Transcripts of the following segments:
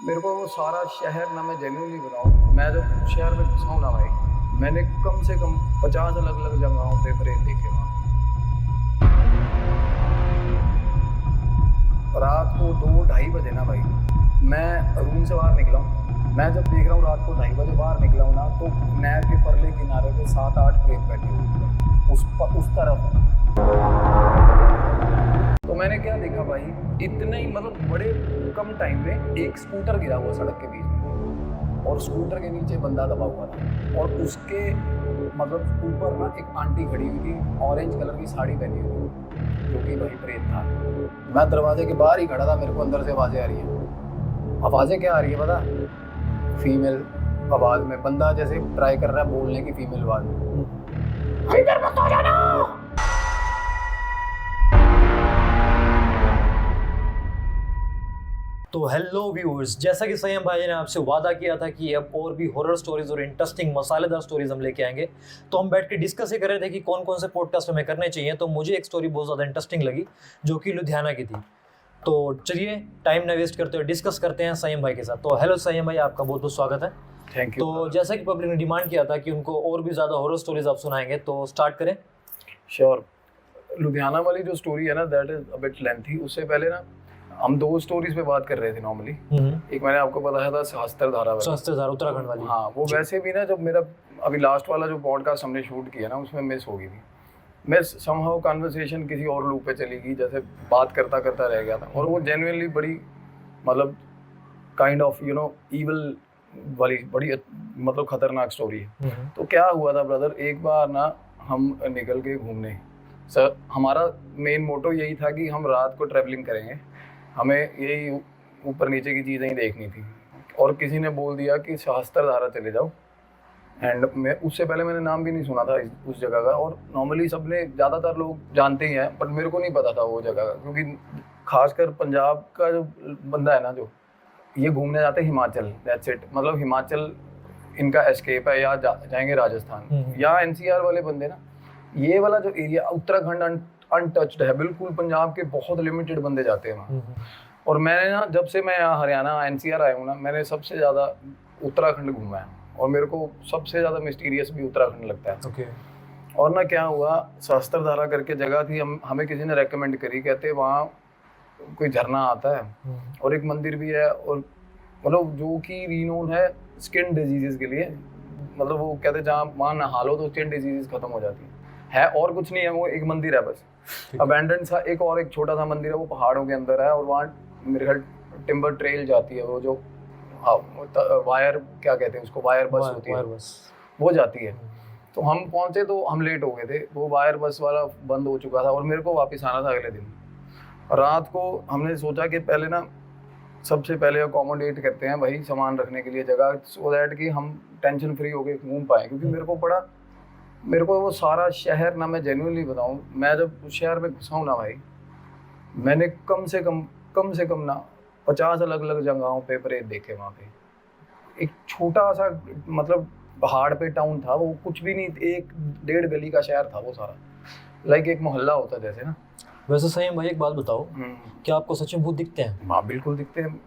मेरे को वो सारा शहर ना, मैं जेन्युइनली बताऊँ, मैं जब शहर में घुसा हूँ ना भाई, मैंने कम से कम 50 अलग अलग जगहों पे प्रेत देखे वहाँ। रात को 2-2:30 बजे ना भाई, मैं रूम से बाहर निकला हूँ। मैं जब देख रहा हूँ रात को 2:30 बजे बाहर निकला हूँ ना, तो नहर के परले किनारे पे 7-8 प्रेत बैठे हुए थे उस तरफ। तो मैंने क्या देखा भाई, इतने ही मतलब बड़े कम टाइम में एक स्कूटर गिरा हुआ सड़क के बीच में, और स्कूटर के नीचे बंदा दबा हुआ था, और उसके मतलब ऊपर ना एक आंटी खड़ी हुई थी, ऑरेंज कलर की साड़ी पहनी हुई, जो कि भाई प्रेत था। मैं दरवाजे के बाहर ही खड़ा था, मेरे को अंदर से आवाज़ें आ रही हैं। आवाज़ें क्या आ रही है पता? फीमेल आवाज़ में, बंदा जैसे ट्राई कर रहा है बोलने की फीमेल आवाज़ में, अंदर मत आ जाना। तो हेलो व्यूअर्स, जैसा कि संयम भाई ने आपसे वादा किया था कि अब और भी हॉरर स्टोरीज और इंटरेस्टिंग मसालेदार स्टोरीज हम लेके आएंगे, तो हम बैठ के डिस्कस ही कर रहे थे कि कौन कौन से पॉडकास्ट हमें करने चाहिए। तो मुझे एक स्टोरी बहुत ज़्यादा इंटरेस्टिंग लगी जो कि लुधियाना की थी। तो चलिए टाइम ना वेस्ट करते हुए डिस्कस करते हैं संयम भाई के साथ। तो हेलो संयम भाई, आपका बहुत बहुत स्वागत है। Thank you. तो जैसा कि पब्लिक ने डिमांड किया था कि उनको और भी ज़्यादा हॉरर स्टोरीज आप सुनाएंगे, तो स्टार्ट करें। श्योर। लुधियाना वाली जो स्टोरी है ना, that is a bit lengthy. उससे पहले ना हम 2 स्टोरीज पे बात कर रहे थे नॉर्मली। एक मैंने आपको बताया था सहस्त्रधारा वाली, सहस्त्रधारा उत्तराखंड वाली। हाँ, वो वैसे भी ना, जब मेरा अभी लास्ट वाला जो पॉडकास्ट हमने शूट किया ना, उसमें मिस हो गई थी। मैं समहाउ कन्वर्सेशन किसी और लूप पे चली गई, जैसे बात करता करता रह गया था, और वो जेन्युइनली बड़ी मतलब काइंड ऑफ ईविल वाली बड़ी मतलब खतरनाक स्टोरी है। तो क्या हुआ था ब्रदर, एक बार ना हम निकल के घूमने। सर, हमारा मेन मोटो यही था कि हम रात को ट्रैवलिंग करेंगे, हमें यही ऊपर नीचे की चीज़ें ही देखनी थी। और किसी ने बोल दिया कि सहस्त्रधारा चले जाओ, एंड मैं उससे पहले मैंने नाम भी नहीं सुना था उस जगह का। और नॉर्मली सबने, ज़्यादातर लोग जानते ही हैं, बट मेरे को नहीं पता था वो जगह का, क्योंकि खासकर पंजाब का जो बंदा है ना, जो ये घूमने जाते हैं हिमाचल, दैट्स इट। मतलब हिमाचल इनका एस्केप है, या जाएंगे राजस्थान या एनसीआर वाले बंदे ना। ये वाला जो एरिया उत्तराखंड अनटच्ड है बिल्कुल, पंजाब के बहुत लिमिटेड बंदे जाते हैं वहाँ। और मैंने ना, जब से मैं यहाँ हरियाणा एनसीआर आया हूँ ना, मैंने सबसे ज़्यादा उत्तराखंड घूमा है, और मेरे को सबसे ज़्यादा मिस्टीरियस भी उत्तराखंड लगता है। ओके। और ना क्या हुआ, सहस्त्रधारा करके जगह थी, हमें किसी ने रेकमेंड करी, कहते वहाँ कोई झरना आता है और एक मंदिर भी है, और मतलब जो कि रीनोन है स्किन डिजीजेस के लिए। मतलब वो कहते हैं जहाँ वहाँ नहा लो तो स्किन डिजीजेस खत्म हो जाती है। और कुछ नहीं है, वो एक मंदिर है बस, अबैंडन सा। एक छोटा सा मंदिर है, वो पहाड़ों के अंदर है, और वहाँ मेरे ख्याल टिम्बर ट्रेल जाती है, वो जो वायर क्या कहते हैं उसको, वायर बस होती है, वो जाती है। तो हम पहुँचे तो हम लेट हो गए थे, वो वायर बस वाला बंद हो चुका था, और मेरे को वापस आना था अगले दिन। रात को हमने सोचा कि पहले ना, सबसे पहले अकोमोडेट करते हैं भाई सामान रखने के लिए जगह, सो दैट कि हम टेंशन फ्री होके घूम पाएँ। क्योंकि मेरे को वो सारा शहर ना, मैं जेन्युइनली बताऊँ, मैं जब उस शहर में घुसा हूँ ना भाई, मैंने कम से कम ना 50 अलग अलग जगहों पे प्रेत देखे वहाँ पे। एक छोटा सा मतलब पहाड़ पे टाउन था, वो कुछ भी नहीं, 1-1.5 गली का शहर था वो सारा, लाइक एक मोहल्ला होता जैसे ना। वैसे संयम भाई एक बात बताओ, क्या आपको सच में भूत दिखते हैं? हाँ, बिल्कुल दिखते हैं,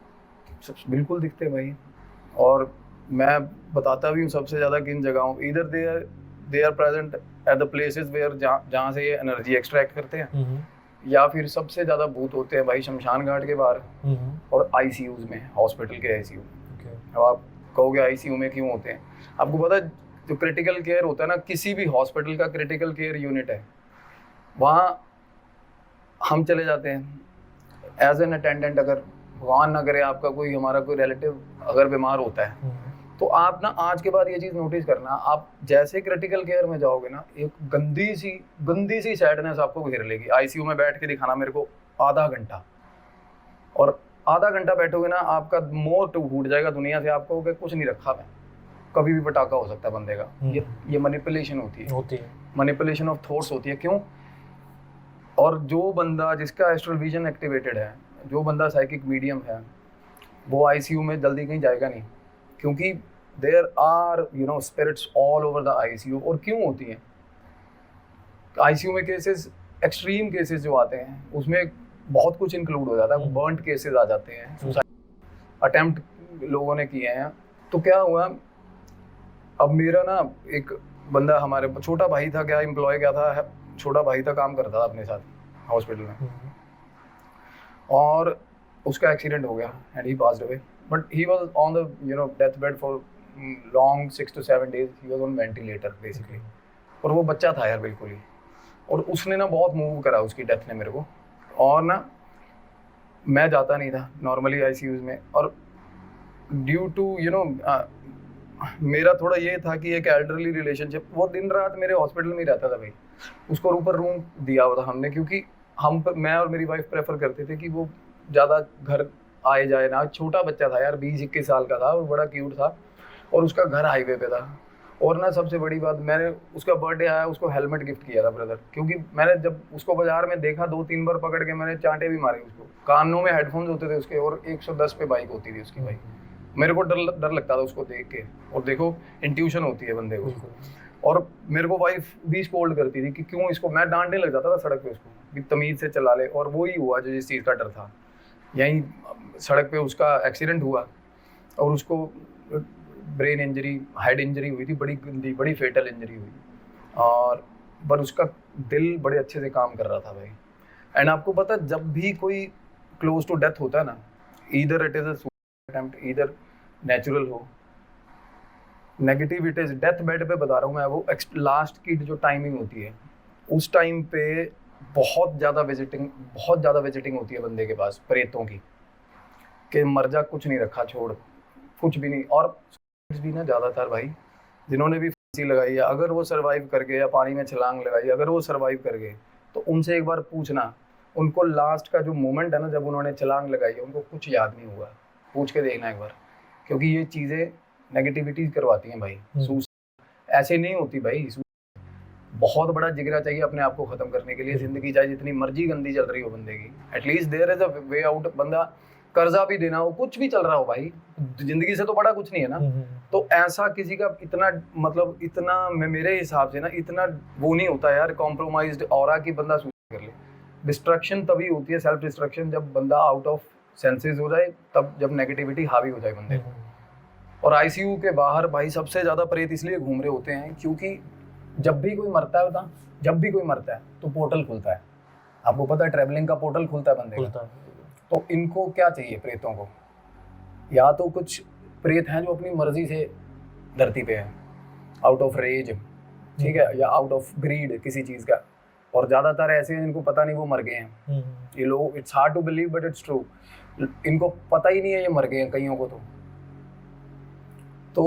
बिल्कुल दिखते हैं भाई। और मैं बताता भी हूँ सबसे ज़्यादा किन जगहों, इधर they are present at the places where जहाँ से ये एनर्जी एक्सट्रैक्ट करते हैं, या फिर सबसे ज़्यादा भूत होते हैं भाई शमशान घाट के बाहर और आईसीयूज में, हॉस्पिटल के आईसीयू। अब आप कहोगे आईसीयू में क्यों होते हैं? आपको पता है, जो क्रिटिकल केयर होता है ना, किसी भी हॉस्पिटल का क्रिटिकल केयर यूनिट है, वहाँ हम चले जाते हैं एज एन अटेंडेंट। अगर भगवान ना करे आपका कोई, हमारा कोई रिलेटिव अगर बीमार होता है, तो आप ना आज के बाद ये चीज़ नोटिस करना, आप जैसे क्रिटिकल केयर में जाओगे ना, एक गंदी सी सैडनेस आपको घेर लेगी। आईसीयू में बैठ के दिखाना मेरे को आधा घंटा, और आधा घंटा बैठोगे ना, आपका मोह टूट जाएगा दुनिया से। आपको कुछ नहीं रखा मैं, कभी भी पटाखा हो सकता है बंदे का। ये मैनिपुलेशन होती है, मैनिपुलेशन ऑफ थॉट्स होती है। क्यों? और जो बंदा जिसका एस्ट्रल विजन एक्टिवेटेड है, जो बंदा साइकिक मीडियम है, वो आईसीयू में जल्दी कहीं जाएगा नहीं, क्योंकि there are spirits all over the ICU. और क्यों होती हैं आईसीयू में केसेस? एक्सट्रीम केसेस जो आते हैं उसमें बहुत कुछ इंक्लूड हो जाता है। बर्न्ड केसेस आ जाते हैं, सुसाइड अटेम्प्ट लोगों ने किए हैं। तो क्या हुआ, अब मेरा ना एक बंदा, हमारे छोटा भाई था, क्या एम्प्लॉय क्या था, छोटा भाई था, काम करता था अपने साथ हॉस्पिटल में, और उसका एक्सीडेंट हो गया and he passed away. But he was on the death bed for long 6 to 7 days, he was on ventilator basically. और वो बच्चा था यार बिल्कुल ही, और उसने ना बहुत मूव करा उसकी डेथ ने मेरे को। और ना मैं जाता नहीं था नॉर्मली आईसीयूज में, और ड्यू टू मेरा थोड़ा ये था कि एक एल्डरली रिलेशनशिप, वो दिन रात मेरे हॉस्पिटल में ही रहता था भाई। उसको ऊपर रूम दिया हुआ था हमने, क्योंकि मैं और मेरी वाइफ प्रेफर करते थे कि वो ज़्यादा घर आए जाए ना। छोटा बच्चा था यार, 20-21 साल का था, और बड़ा क्यूट था, और उसका घर हाईवे पे था। और ना सबसे बड़ी बात, मैंने उसका बर्थडे आया, उसको हेलमेट गिफ्ट किया था ब्रदर, क्योंकि मैंने जब उसको बाजार में देखा 2-3 बार पकड़ के मैंने चांटे भी मारे उसको। कानों में हेडफोन्स होते थे उसके, और 110 पे बाइक होती थी उसकी भाई। मेरे को डर लगता था उसको देख के। और देखो इंट्यूशन होती है बंदे को। और मेरे को वाइफ भी स्कोल्ड करती थी कि क्यों इसको, मैं डांटने लग जाता था सड़क पे उसको कि तमीज से चला ले। और वो ही हुआ जो जिस चीज़ का डर था। यहीं सड़क पे उसका एक्सीडेंट हुआ, और उसको ब्रेन इंजरी, हेड इंजरी हुई थी, बड़ी गंदी, बड़ी फेटल इंजरी हुई। और पर उसका दिल बड़े अच्छे से काम कर रहा था भाई। एंड आपको पता, जब भी कोई क्लोज टू डेथ होता है ना, either it is a suicide attempt, either natural हो, नेगेटिविटीज, डेथ बेड पे बता रहा हूँ मैं, वो लास्ट की जो टाइमिंग होती है, उस टाइम पे बहुत ज़्यादा विजिटिंग होती है बंदे के पास प्रेतों की, कि मर जा, कुछ नहीं रखा छोड़, कुछ भी नहीं। और भी ना ज़्यादातर भाई जिन्होंने भी फांसी लगाई है, अगर वो सर्वाइव कर गए, या पानी में छलांग लगाई, अगर वो सर्वाइव कर गए, तो उनसे एक बार पूछना, उनको लास्ट का जो मोमेंट है ना, जब उन्होंने छलांग लगाई है, उनको कुछ याद नहीं हुआ। पूछ के देखना एक बार, क्योंकि ये चीज़ें नेगेटिविटी करवाती हैं भाई। ऐसे नहीं होती भाई। बहुत बड़ा जिगरा चाहिए अपने आप को ख़त्म करने के लिए। ज़िंदगी चाहे जितनी मर्जी गंदी चल रही हो बंदे की, at least there is a way out. बंदा कर्जा भी देना हो, कुछ भी चल रहा हो भाई, जिंदगी से तो बड़ा कुछ नहीं है ना। तो ऐसा किसी का इतना, मतलब इतना, मेरे हिसाब से ना, इतना वो नहीं होता यार कॉम्प्रोमाइज्ड ऑरा की बंदा सुसाइड कर ले। डिस्ट्रक्शन तभी होती है, सेल्फ डिस्ट्रक्शन, जब बंदा आउट ऑफ सेंसेस हो जाए, तब जब नेगेटिविटी हावी हो जाए बंदे को। और आईसीयू के बाहर भाई सबसे ज़्यादा प्रेत इसलिए घूम रहे होते हैं क्योंकि जब भी कोई मरता है, बता, जब भी कोई मरता है तो पोर्टल खुलता है। आपको पता है, ट्रैवलिंग का पोर्टल खुलता है बंदे का। तो इनको क्या चाहिए प्रेतों को? या तो कुछ प्रेत हैं जो अपनी मर्जी से धरती पे है, आउट ऑफ रेज, ठीक है, या आउट ऑफ ग्रीड किसी चीज़ का। और ज़्यादातर ऐसे हैं जिनको पता नहीं वो मर गए हैं। ये लोग, it's hard to believe but it's true, इनको पता ही नहीं है ये मर गए हैं कईयों को। तो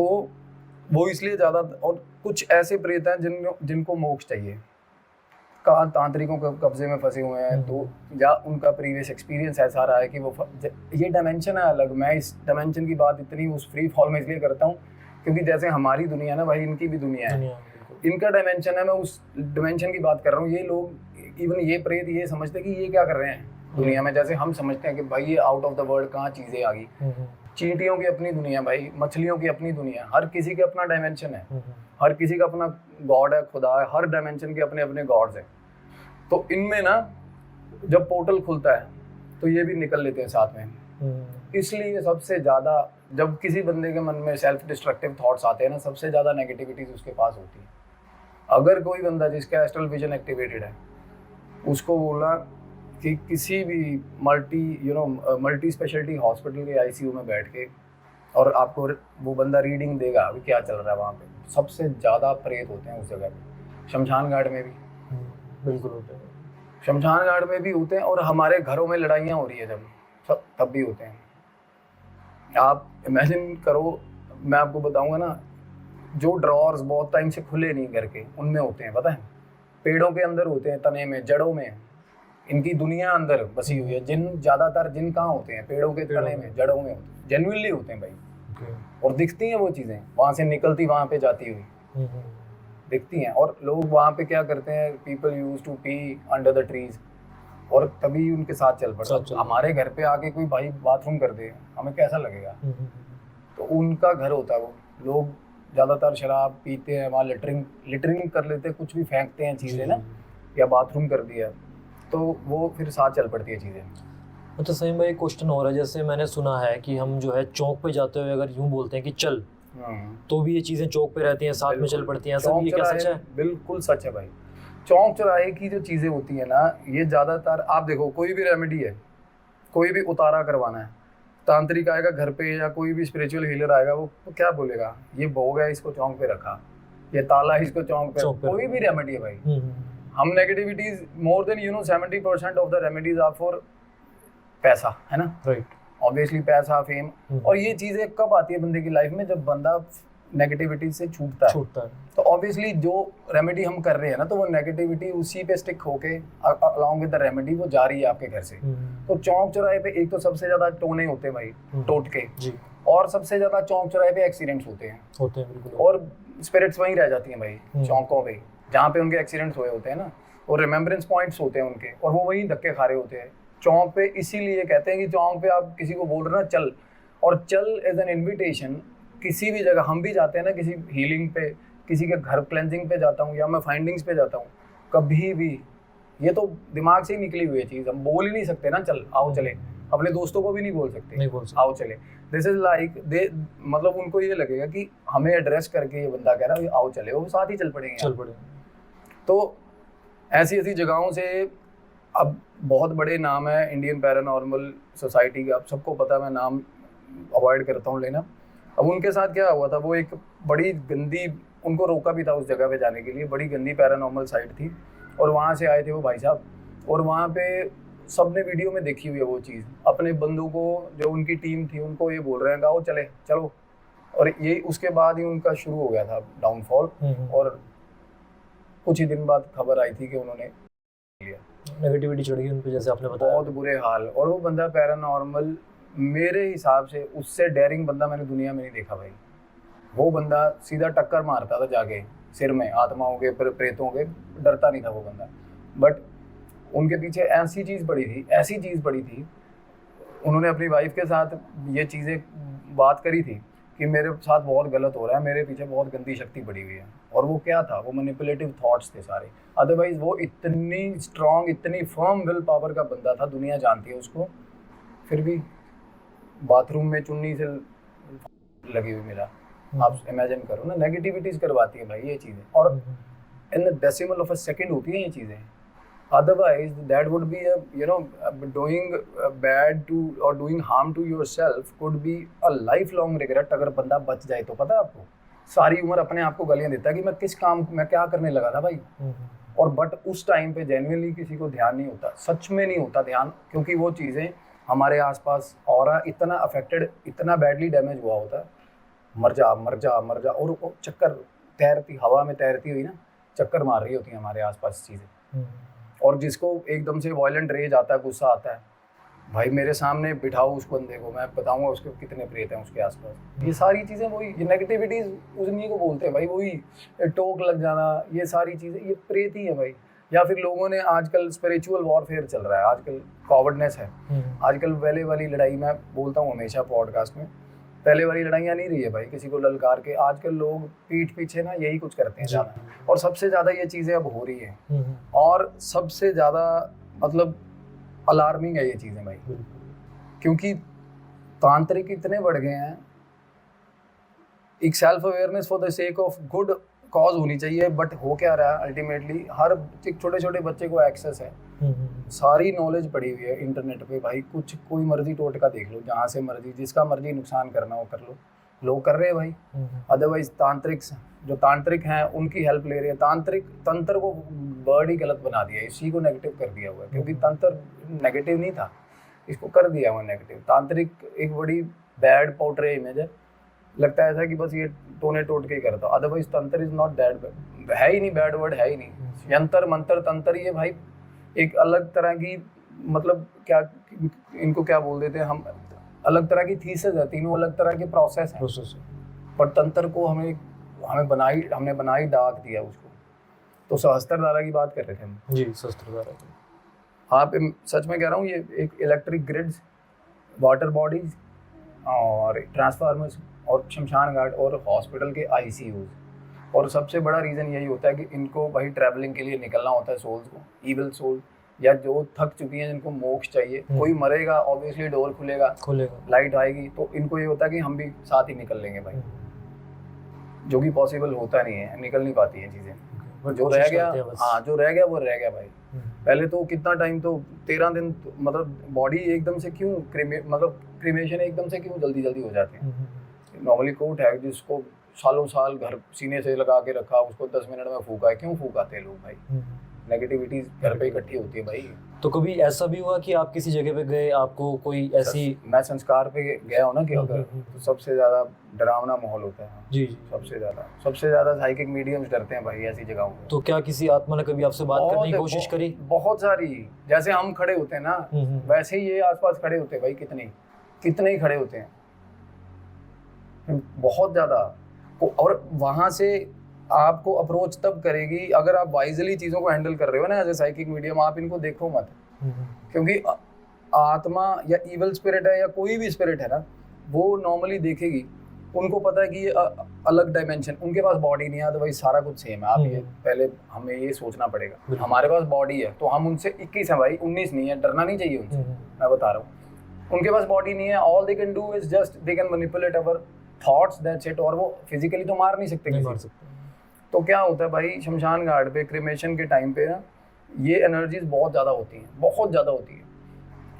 वो इसलिए ज़्यादा। और कुछ ऐसे प्रेत हैं जिनको मोक्ष चाहिए, तांत्रिकों के कब्जे में फंसे हुए हैं, तो या उनका प्रीवियस एक्सपीरियंस ऐसा रहा है कि वो ये डायमेंशन है अलग। मैं इस डायमेंशन की बात इतनी उस फ्री फॉल में इसलिए करता हूँ क्योंकि जैसे हमारी दुनिया ना भाई, इनकी भी दुनिया है, इनका डायमेंशन है, मैं उस डायमेंशन की बात कर रहा हूँ। ये लोग, इवन ये प्रेत, ये समझते कि ये क्या कर रहे हैं दुनिया में, जैसे हम समझते हैं कि भाई ये आउट ऑफ द वर्ल्ड कहाँ चीज़ें आ गई। चींटियों की अपनी दुनिया भाई, मछलियों की अपनी दुनिया, हर किसी के अपना डायमेंशन है, हर किसी का अपना गॉड है, खुदा है, हर डायमेंशन के अपने अपने गॉड्स हैं। तो इनमें ना जब पोर्टल खुलता है तो ये भी निकल लेते हैं साथ में। इसलिए सबसे ज़्यादा जब किसी बंदे के मन में सेल्फ डिस्ट्रक्टिव थॉट्स आते हैं ना, सबसे ज़्यादा नेगेटिविटीज उसके पास होती है। अगर कोई बंदा जिसका एस्ट्रल विजन एक्टिवेटेड है, उसको बोला कि किसी भी मल्टी स्पेशलिटी हॉस्पिटल के आईसीयू में बैठ के, और आपको वो बंदा रीडिंग देगा अभी क्या चल रहा है वहाँ पे, सबसे ज़्यादा प्रेत होते हैं उस जगह पे। शमशान घाट में भी बिल्कुल होते हैं, शमशान घाट में भी होते हैं, और हमारे घरों में लड़ाइयाँ हो रही है जब, तब भी होते हैं। आप इमेजिन करो, मैं आपको बताऊंगा ना, जो ड्रॉर्स बहुत टाइम से खुले नहीं करके, उनमें होते हैं, पता है, पेड़ों के अंदर होते हैं, तने में, जड़ों में, इनकी दुनिया अंदर बसी हुई है। जिन ज़्यादातर जिन कहाँ होते हैं, पेड़ों के तने में, जड़ों में होते हैं, जेन्युइनली होते हैं भाई। और दिखती हैं वो चीज़ें, वहाँ से निकलती, वहाँ पे जाती हुई दिखती हैं। और लोग वहाँ पे क्या करते हैं, people use to pee under the trees, और तभी उनके साथ चल पड़ता। हमारे घर पे आके कोई भाई बाथरूम कर दे, हमें कैसा लगेगा? तो उनका घर होता है वो। लोग ज़्यादातर शराब पीते हैं, वहाँ लिटरिंग कर लेते हैं, कुछ भी फेंकते हैं चीज़ें ना, या बाथरूम कर दिया, तो वो फिर साथ चल पड़ती है चीज़ें। मतलब सही में एक क्वेश्चन हो रहा है, जैसे मैंने सुना है कि हम जो है चौक पे जाते हुए अगर यूं बोलते हैं कि चल, तो भी ये चीज़ें चौक पे रहती हैं, साथ में चल पड़ती हैं, सब ये क्या सच है? बिल्कुल सच है भाई। चौक चौराहे की जो चीज़ें होती है ना, ये ज़्यादातर आप देखो, कोई भी रेमेडी है, कोई भी उतारा करवाना है, तांत्रिक आएगा घर पे या कोई भी स्पिरिचुअल हीलर आएगा, वो क्या बोलेगा, ये भोग है इसको चौक पे रखा, ये ताला है इसको चौक पे, कोई भी रेमेडी है भाई। हम negativities more than 70% of the remedies are for पैसा, है ना, राइट, ऑब्वियसली पैसा, फेम। और ये चीज़ें कब आती है बंदे की लाइफ में, जब बंदा नेगेटिविटी से छूटता है। तो ऑब्वियसली जो रेमेडी हम कर रहे हैं ना, तो वो नेगेटिविटी उसी पे स्टिक होके अलॉन्ग विद द रेमेडी वो जा रही है आपके घर से। तो चौक चौराहे पे एक तो सबसे ज्यादा टोने होते हैं भाई, टोटके जी, और सबसे ज्यादा चौक चौराहे पे एक्सीडेंट्स होते हैं बिल्कुल, और स्पिरिट्स वहीं रह जाती हैं भाई चौकों पे, जहाँ पे उनके एक्सीडेंट्स हुए होते हैं ना, और रिमेम्बरेंस पॉइंट्स होते हैं उनके, और वो वहीं धक्के खा रहे होते हैं चौक पे। इसीलिए कहते हैं कि चौक पे आप किसी को बोल रहे ना चल, और चल एज एन इन्विटेशन। किसी भी जगह हम भी जाते हैं ना, किसी हीलिंग पे, किसी के घर क्लेंजिंग पे जाता हूँ, या मैं फाइंडिंग्स पे जाता हूँ, कभी भी ये तो दिमाग से ही निकली हुई है चीज़, हम बोल ही नहीं सकते ना चल आओ चले, अपने दोस्तों को भी नहीं बोल सकते आओ चले। दिस इज लाइक दे, मतलब उनको ये लगेगा कि हमें एड्रेस करके ये बंदा कह रहा है आओ चले, वो साथ ही चल पड़ेंगे। तो ऐसी ऐसी जगहों से, अब बहुत बड़े नाम है इंडियन पैरानॉर्मल सोसाइटी के, अब सबको पता है, मैं नाम अवॉइड करता हूँ लेना। अब उनके साथ क्या हुआ था, वो एक बड़ी गंदी, उनको रोका भी था उस जगह पे जाने के लिए, बड़ी गंदी पैरानॉर्मल साइट थी, और वहाँ से आए थे वो भाई साहब, और वहाँ पे सबने वीडियो में देखी हुई है वो चीज़, अपने बंदों को, जो उनकी टीम थी उनको ये बोल रहे हैं आओ चले चलो, और ये उसके बाद ही उनका शुरू हो गया था डाउनफॉल। और कुछ ही दिन बाद खबर आई थी कि उन्होंने लिया, नेगेटिविटी चढ़ गई उन पे, जैसे आपने बताया, बहुत बुरे हाल। और वो बंदा पैरानॉर्मल, मेरे हिसाब से उससे डेयरिंग बंदा मैंने दुनिया में नहीं देखा भाई। वो बंदा सीधा टक्कर मारता था जाके सिर में, आत्माओं के, प्रेतों के, डरता नहीं था वो बंदा। बट उनके पीछे ऐसी चीज़ पड़ी थी, उन्होंने अपनी वाइफ के साथ ये चीज़ें बात करी थी कि मेरे साथ बहुत गलत हो रहा है, मेरे पीछे बहुत गंदी शक्ति पड़ी हुई है। और वो क्या था, वो मैनिपुलेटिव थॉट्स थे सारे। अदरवाइज वो इतनी स्ट्रॉन्ग, इतनी फर्म विल पावर का बंदा था, दुनिया जानती है उसको, फिर भी बाथरूम में चुन्नी से लगी हुई मिला। आप इमेजिन करो ना, नेगेटिविटीज करवाती है भाई ये चीज़ें, और in the decimal of a second होती हैं ये चीज़ें। Otherwise, that would be doing bad to or doing harm to yourself could be a lifelong regret। अगर बंदा बच जाए तो, पता है आपको, सारी उम्र अपने आप को गालियाँ देता है कि मैं किस काम में क्या करने लगा था भाई। और बट उस टाइम पे जेन्युइनली किसी को ध्यान नहीं होता, सच में नहीं होता ध्यान, क्योंकि वो चीज़ें हमारे आसपास ऑरा इतना अफेक्टेड, इतना बैडली डैमेज हुआ होता है, मर जा मर जा मर जा, और वो चक्कर तैरती, हवा में तैरती हुई ना, चक्कर मार रही होती है हमारे आसपास चीज़ें। और जिसको एकदम से वायलेंट रेज आता है, गुस्सा आता है, भाई मेरे सामने बिठाओ उस बंदे को, मैं बताऊंगा उसके कितने प्रेत हैं उसके आसपास। ये सारी चीज़ें वही, ये नेगेटिविटीज उन्हीं को बोलते हैं भाई, वही टोक लग जाना, ये सारी चीज़ें ये प्रेत ही है भाई। या फिर लोगों ने आजकल स्पिरिचुअल वॉरफेयर चल रहा है, आजकल कॉवर्डनेस है, आजकल पहले वाली लड़ाई, मैं बोलता हूँ हमेशा पॉडकास्ट में, पहले वाली लड़ाइयाँ नहीं रही है भाई, किसी को ललकार के। आजकल लोग पीठ पीछे ना यही कुछ करते हैं ज़्यादा, और सबसे ज़्यादा ये चीज़ें अब हो रही हैं, और सबसे ज़्यादा मतलब अलार्मिंग है ये चीज़ें भाई, क्योंकि तांत्रिक इतने बढ़ गए हैं। एक self awareness for the sake of good cause होनी चाहिए, बट हो क्या रहा है अल्टीमेटली, हर छोटे छोटे बच्चे को एक्सेस है, सारी नॉलेज पड़ी हुई है इंटरनेट पे भाई, कुछ कोई मर्जी टोटका देख लो, जहाँ से मर्जी, जिसका मर्जी नुकसान करना हो कर लो, लोग कर रहे हैं भाई। अदरवाइज जो तांत्रिक हैं उनकी हेल्प ले रहे हैं। तंत्र को वर्ड ही गलत बना दिया, इसी को नेगेटिव कर दिया हुआ है, क्योंकि तंत्र नेगेटिव नहीं था, इसको कर दिया हुआ नेगेटिव। तांत्रिक एक बड़ी बैड पोर्ट्रे इमेज है, लगता है ऐसा कि बस ये टोने टोटके ही करता। अदरवाइज तंत्र इज नॉट दैट, है ही नहीं, बैड वर्ड है ही नहीं। यंत्र मंत्र तंत्र ये भाई एक अलग तरह की, मतलब क्या इनको क्या बोल देते हैं हम, अलग तरह की थीसिस है, तीनों अलग तरह के प्रोसेस हैं। पर तंत्र को हमने बनाई डाक दिया उसको। तो सहस्त्रधारा की बात कर रहे थे हम जी, सहस्त्रधारा। आप सच में कह रहा हूँ, ये एक इलेक्ट्रिक ग्रिड्स, वाटर बॉडीज और ट्रांसफार्मर्स और शमशान घाट और हॉस्पिटल के ICUs, और सबसे बड़ा रीज़न यही होता है कि इनको भाई ट्रैवलिंग के लिए निकलना होता है सोल्स को, ईविल सोल, या जो थक चुकी हैं जिनको मोक्ष चाहिए, कोई मरेगा ऑब्वियसली डोर खुलेगा, लाइट आएगी, तो इनको ये होता है कि हम भी साथ ही निकल लेंगे भाई, जो कि पॉसिबल होता नहीं है, निकल नहीं पाती हैं चीजें। जो रह गया, हाँ जो रह गया वो रह गया भाई। पहले तो कितना टाइम, तो 13 दिन मतलब बॉडी एकदम से क्यों मतलब क्रीमेशन एकदम से क्यों जल्दी जल्दी हो जाते हैं। नॉर्मली कोट है जिसको सालों साल घर सीने से लगा के रखा, उसको 10 मिनट में फूका है, क्यों फूकाते हैं लोग भाई। नेगेटिविटी घर पे इकट्ठी होती है भाई। तो कभी ऐसा भी हुआ कि आप किसी जगह पे गए, आपको कोई ऐसी, मैं संस्कार पे गया हूँ ना कि अगर तो सबसे ज्यादा डरावना माहौल होता है। जी सबसे ज्यादा साइकिक मीडियम्स डरते हैं भाई ऐसी जगहों पे। तो क्या किसी आत्मा ने कभी आपसे बात करने की कोशिश करी? बहुत सारी, जैसे हम खड़े होते हैं ना वैसे ही ये आसपास खड़े होते हैं भाई, कितने ही खड़े होते हैं, बहुत ज्यादा। और वहां से आपको अप्रोच तब करेगी अगर आप वाइजली चीजों को हैंडल कर रहे हो ना एज ए साइकिक मीडियम। आप इनको देखो मत, क्योंकि आत्मा या इवल स्पिरिट है या कोई भी स्पिरिट है ना, वो नॉर्मली देखेगी, उनको पता है कि ये अलग डायमेंशन, उनके पास बॉडी नहीं है, अदरवाइज सारा कुछ सेम है। आप ये पहले हमें ये सोचना पड़ेगा, हमारे पास बॉडी है तो हम उनसे 21 है भाई, 19 नहीं है, डरना नहीं चाहिए उनसे। मैं बता रहा हूँ उनके पास बॉडी नहीं है, all they can do is just they can manipulate our thoughts, that's it. और वो फिजिकली तो मार नहीं सकते किसी। तो क्या होता है भाई, शमशान घाट पे क्रिमेशन के टाइम पे ना ये एनर्जीज बहुत ज़्यादा होती हैं, बहुत ज़्यादा होती है।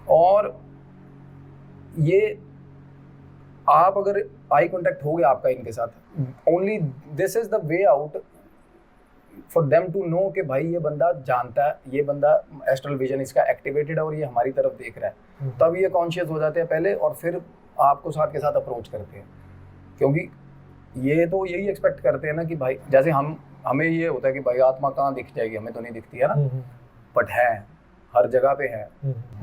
और ये आप अगर आई कांटेक्ट हो गया आपका इनके साथ, only this is the way out for them to know कि भाई ये बंदा जानता है, ये बंदा एस्ट्रल विजन इसका एक्टिवेटेड है और ये हमारी तरफ देख रहा है। तब ये कॉन्शियस हो जाते हैं पहले और फिर आपको साथ के साथ अप्रोच करते हैं। क्योंकि ये तो यही एक्सपेक्ट करते हैं ना कि भाई, जैसे हमें ये होता है कि भाई आत्मा कहाँ दिख जाएगी, हमें तो नहीं दिखती है ना, बट है हर जगह पे है।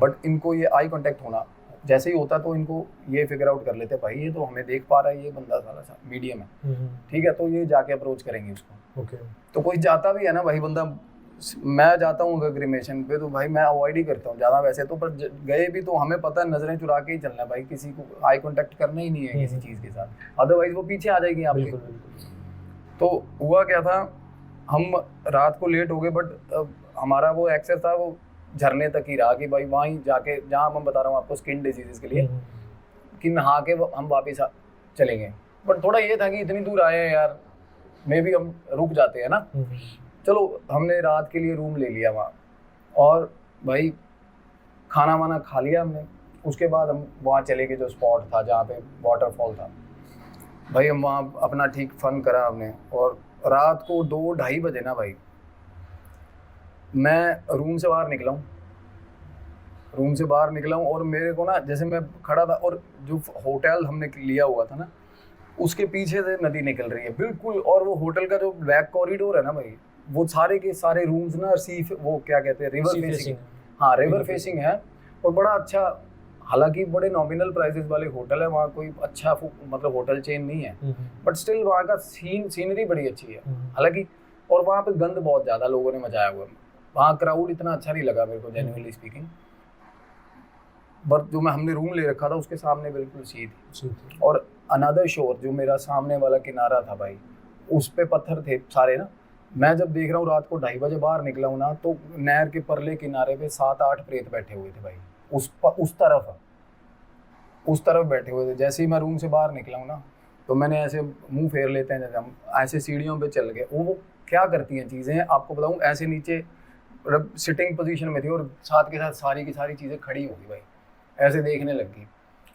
बट इनको ये आई कांटेक्ट होना जैसे ही होता तो इनको ये फिगर आउट कर लेते हैं भाई ये तो हमें देख पा रहा है, ये बंदा साला सा मीडियम है, ठीक है, तो ये जाके अप्रोच करेंगे उसको। तो कोई जाता भी है ना भाई बंदा, मैं जाता हूँ अगर क्रिमेशन पे तो भाई मैं अवॉइड ही करता हूँ ज़्यादा वैसे तो, पर गए भी तो हमें पता है नजरें चुरा के ही चलना है भाई, किसी को आई कांटेक्ट करना ही नहीं है किसी चीज़ के साथ, अदरवाइज वो पीछे आ जाएगी आपके। तो हुआ क्या था, हम रात को लेट हो गए, बट हमारा वो एक्सेस था वो झरने तक ही रहा कि भाई वहीं जाके, जहाँ मैं बता रहा हूँ आपको स्किन डिजीजेस के लिए, कि नहा के हम वापस चलेंगे। बट थोड़ा ये था कि इतनी दूर आए हैं यार, मे भी हम रुक जाते हैं ना। चलो हमने रात के लिए रूम ले लिया वहाँ, और भाई खाना वाना खा लिया हमने। उसके बाद हम वहाँ चले गए जो स्पॉट था जहाँ पे वाटरफॉल था, भाई हम वहाँ अपना ठीक फन करा हमने। और रात को 2-2:30 बजे ना भाई मैं रूम से बाहर निकला हूँ और मेरे को ना, जैसे मैं खड़ा था और जो होटल हमने लिया हुआ था ना उसके पीछे से नदी निकल रही है बिल्कुल, और वो होटल का जो बैक कॉरिडोर है ना भाई, वो सारे के सारे रूम्स ना वो क्या कहते हैं, रिवर फेसिंग, हाँ रिवर फेसिंग है। और बड़ा अच्छा, हालांकि बड़े नॉमिनल प्राइसेस वाले होटल है वहाँ, कोई अच्छा मतलब होटल चेन नहीं है, बट स्टिल वहाँ का सीनरी बड़ी अच्छी है हालांकि। और वहाँ पे गंद बहुत ज़्यादा लोगों ने मचाया हुआ है, वहाँ क्राउड इतना अच्छा नहीं लगा मेरे को जेन्युइनली स्पीकिंग। बट जो हमने रूम ले रखा था उसके सामने बिल्कुल सी थी, और अनदर शोर जो मेरा सामने वाला किनारा था भाई, उस पे पत्थर थे सारे ना। मैं जब देख रहा हूँ रात को 2:30 बजे बाहर निकला हूँ ना, तो नहर के परले किनारे पे 7-8 प्रेत बैठे हुए थे भाई, उस तरफ बैठे हुए थे। जैसे ही मैं रूम से बाहर निकला हूँ ना, तो मैंने ऐसे मुंह फेर लेते हैं, जैसे हम ऐसे सीढ़ियों पे चल गए। वो क्या करती हैं चीज़ें आपको बताऊँ, ऐसे नीचे सिटिंग पोजीशन में थी और साथ के साथ सारी की सारी चीज़ें खड़ी होगी भाई, ऐसे देखने लगी।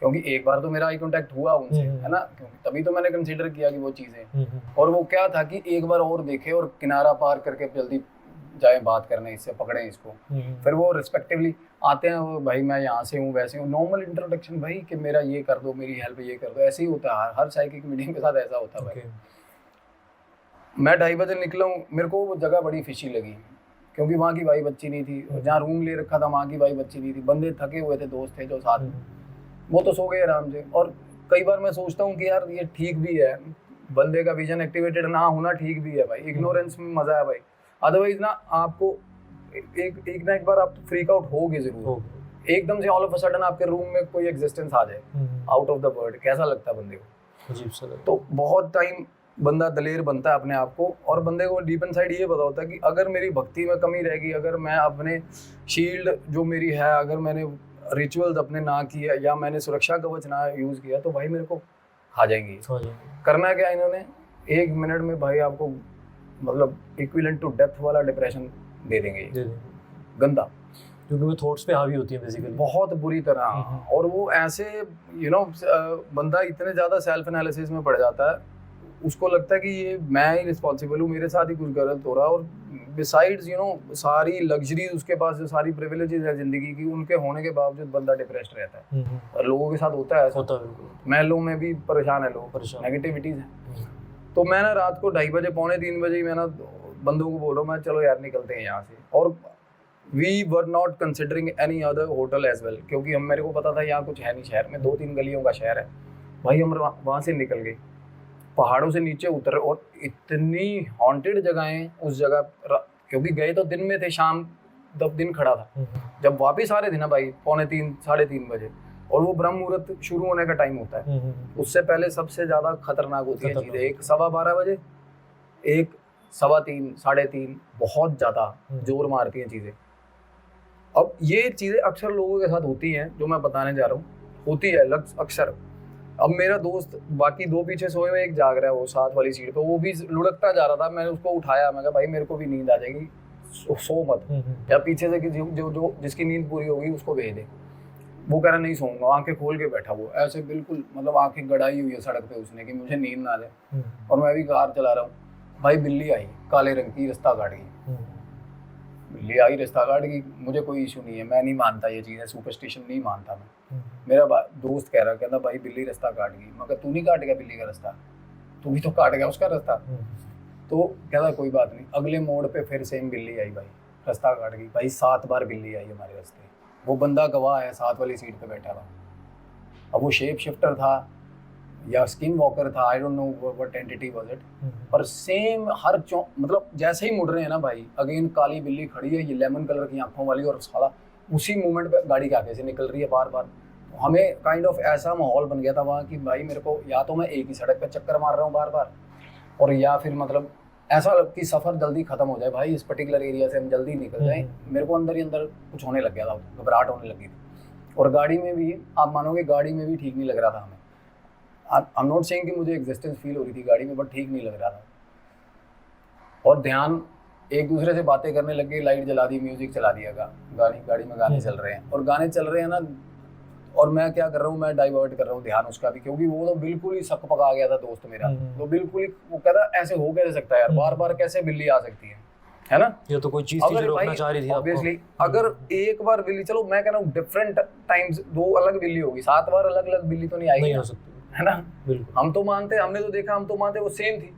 क्योंकि एक बार तो मेरा आई कांटेक्ट हुआ उनसे, है ना, क्योंकि तभी तो मैंने कंसीडर किया कि वो चीज़ें। और वो क्या था कि एक बार और देखे और किनारा पार करके जल्दी जाए बात करने, इससे पकड़ें इसको। फिर वो रिस्पेक्टिवली आते हैं, वो भाई मैं यहाँ से हूँ वैसे हूँ, नॉर्मल इंट्रोडक्शन भाई कि मेरा ये कर दो, मेरी हेल्प ये कर दो, ऐसे ही होता है हर साइकिक मीडियम के साथ ऐसा होता है भाई। मैं 2:30 बजे निकला हूँ, मेरे को वो जगह बड़ी फिशी लगी क्योंकि वहाँ की वाइब अच्छी नहीं थी, और जहाँ रूम ले रखा था वहाँ की वाइब अच्छी नहीं थी। बंदे थके हुए थे, दोस्त थे जो साथ में, वो तो सो गए आराम से। और कई बार मैं सोचता हूँ कि यार ये ठीक भी है, बंदे का विजन एक्टिवेटेड ना होना ठीक भी है भाई, इग्नोरेंस में मजा है भाई। अदरवाइज ना आपको एक ना एक बार आप फ्रीक आउट होगे जरूर, एकदम से ऑल ऑफ अ सडन आपके रूम में कोई एग्जिस्टेंस आ जाए आउट ऑफ द वर्ल्ड, कैसा लगता है बंदे को, अजीब सा लगता। तो बहुत टाइम बंदा दलेर बनता है अपने आप को, और बंदे को डीप इनसाइड ये पता होता है कि अगर मेरी भक्ति में कमी रहेगी, अगर मैं अपने शील्ड जो मेरी है, अगर मैंने रिचुअल्स अपने ना किए या मैंने सुरक्षा कवच ना यूज़ किया, तो भाई मेरे को खा जाएंगी। करना क्या इन्होंने, 1 मिनट में भाई आपको मतलब इक्विवेलेंट टू डेथ वाला डिप्रेशन दे देंगे, गंदा, क्योंकि वो थॉट्स पे हावी होती है बेसिकली बहुत बुरी तरह। और वो ऐसे बंदा इतने ज़्यादा सेल्फ एनालिसिस में पड़ जाता है, उसको लगता है कि ये मैं ही रिस्पॉन्सिबल हूँ, मेरे साथ ही कुछ गलत हो रहा है। और बिसाइड्स सारी लग्जरीज उसके पास, जो सारी प्रिविलेजेस है ज़िंदगी की, उनके होने के बावजूद बंदा डिप्रेस्ड रहता है। और लोगों के साथ होता है ऐसा, महलों में भी परेशान है लोग, नेगेटिविटीज़ है। तो मैं ना रात को 2:30 बजे, 2:45 बजे मैं ना बंदों को बोल रहा हूँ, मैं चलो यार निकलते हैं यहाँ से। और we were not considering any other hotel as well, क्योंकि मेरे को पता था यहाँ कुछ है नहीं शहर में, 2-3 गलियों का शहर है भाई। हम वहाँ से निकल गए, पहाड़ों से नीचे उतर, और इतनी हॉन्टेड जगहें उस जगह, क्योंकि गए तो दिन में थे, शाम तब दिन खड़ा था। जब वापस आ रहे थे ना भाई 2:45, 3:30 बजे, और वो ब्रह्म मुहूर्त शुरू होने का टाइम होता है, उससे पहले सबसे ज़्यादा खतरनाक होती है चीज़ें। 1 सवा 12 बजे, 1 सवा 3, 3:30, बहुत ज़्यादा जोर मारती हैं चीज़ें। अब ये चीज़ें अक्सर लोगों के साथ होती हैं, जो मैं बताने जा रहा हूँ, होती है अक्सर। अब मेरा दोस्त, बाकी 2 पीछे सोए हुए, एक जाग रहा है, वो साथ वाली सीट पे, वो भी लुढ़कता जा रहा था। मैंने उसको उठाया, मैं कहा भाई मेरे को भी नींद आ जाएगी, सो मत, या पीछे से जो जिसकी नींद पूरी होगी उसको भेज दे। वो कह रहा नहीं सोऊंगा, आंखें खोल के बैठा वो ऐसे, बिल्कुल मतलब आंखें गड़ाई हुई है सड़क पे उसने, कि मुझे नींद ना आ जाए। और मैं भी कार चला रहा हूँ भाई, बिल्ली आई काले रंग की, रास्ता काट गई। बिल्ली आई, रास्ता काट गई, मुझे कोई इशू नहीं है, मैं नहीं मानता ये चीज़ है, सुपरस्टिशन नहीं मानता मैं। मेरा दोस्त कह रहा, कहता भाई बिल्ली रास्ता काट गई। मैं कहा तू नहीं काट गया बिल्ली का रास्ता, तू भी तो काट गया उसका रास्ता। तो कहता कोई बात नहीं। अगले मोड़ पे फिर सेम बिल्ली आई भाई, रास्ता काट गई। भाई 7 बार बिल्ली आई हमारे रास्ते। वो बंदा गवाह है, साथ वाली सीट पे बैठा था। अब वो शेप शिफ्टर था या स्किन वॉकर था, I don't know what entity was it, पर सेम हर मतलब जैसे ही मुड़ रहे हैं ना भाई, अगेन काली बिल्ली खड़ी है, ये लेमन कलर की आंखों वाली, और साला उसी मोमेंट पे गाड़ी के आगे से निकल रही है बार बार। हमें काइंड ऑफ ऐसा माहौल बन गया था वहाँ कि भाई मेरे को या तो मैं एक ही सड़क पे चक्कर मार रहा हूँ बार बार, और या फिर मतलब ऐसा कि सफ़र जल्दी ख़त्म हो जाए भाई, इस पर्टिकुलर एरिया से हम जल्दी निकल जाएं। मेरे को अंदर ही अंदर कुछ होने लग गया था, घबराहट होने लगी थी। और गाड़ी में भी, आप मानोगे गाड़ी में भी ठीक नहीं लग रहा था हमें। आई एम नॉट सेइंग कि मुझे एग्जिस्टेंस फील हो रही थी गाड़ी में, बट ठीक नहीं लग रहा था। और ध्यान, एक दूसरे से बातें करने लगे, लाइट जला दी, म्यूजिक चला दिया, गाड़ी में गाने चल रहे हैं, और गाने चल रहे हैं ना, और मैं क्या कर रहा हूँ, मैं डाइवर्ट कर रहा हूँ ध्यान उसका भी, क्योंकि वो तो बिल्कुल ही सक पका गया था दोस्त मेरा। तो बिल्कुल ही वो कह रहा ऐसे हो कैसे सकता है यार, बार बार कैसे बिल्ली आ सकती है ना? ये तो कोई चीज थी जो रोकना चाह रही थी ऑब्वियसली। अगर एक बार बिल्ली, चलो मैं कह रहा हूँ डिफरेंट टाइम्स 2 अलग बिल्ली होगी, 7 बार अलग अलग बिल्ली तो नहीं आएगी, नहीं हो सकती, है ना? बिल्कुल। हम तो मानते, हमने तो देखा, हम तो मानते वो सेम थी।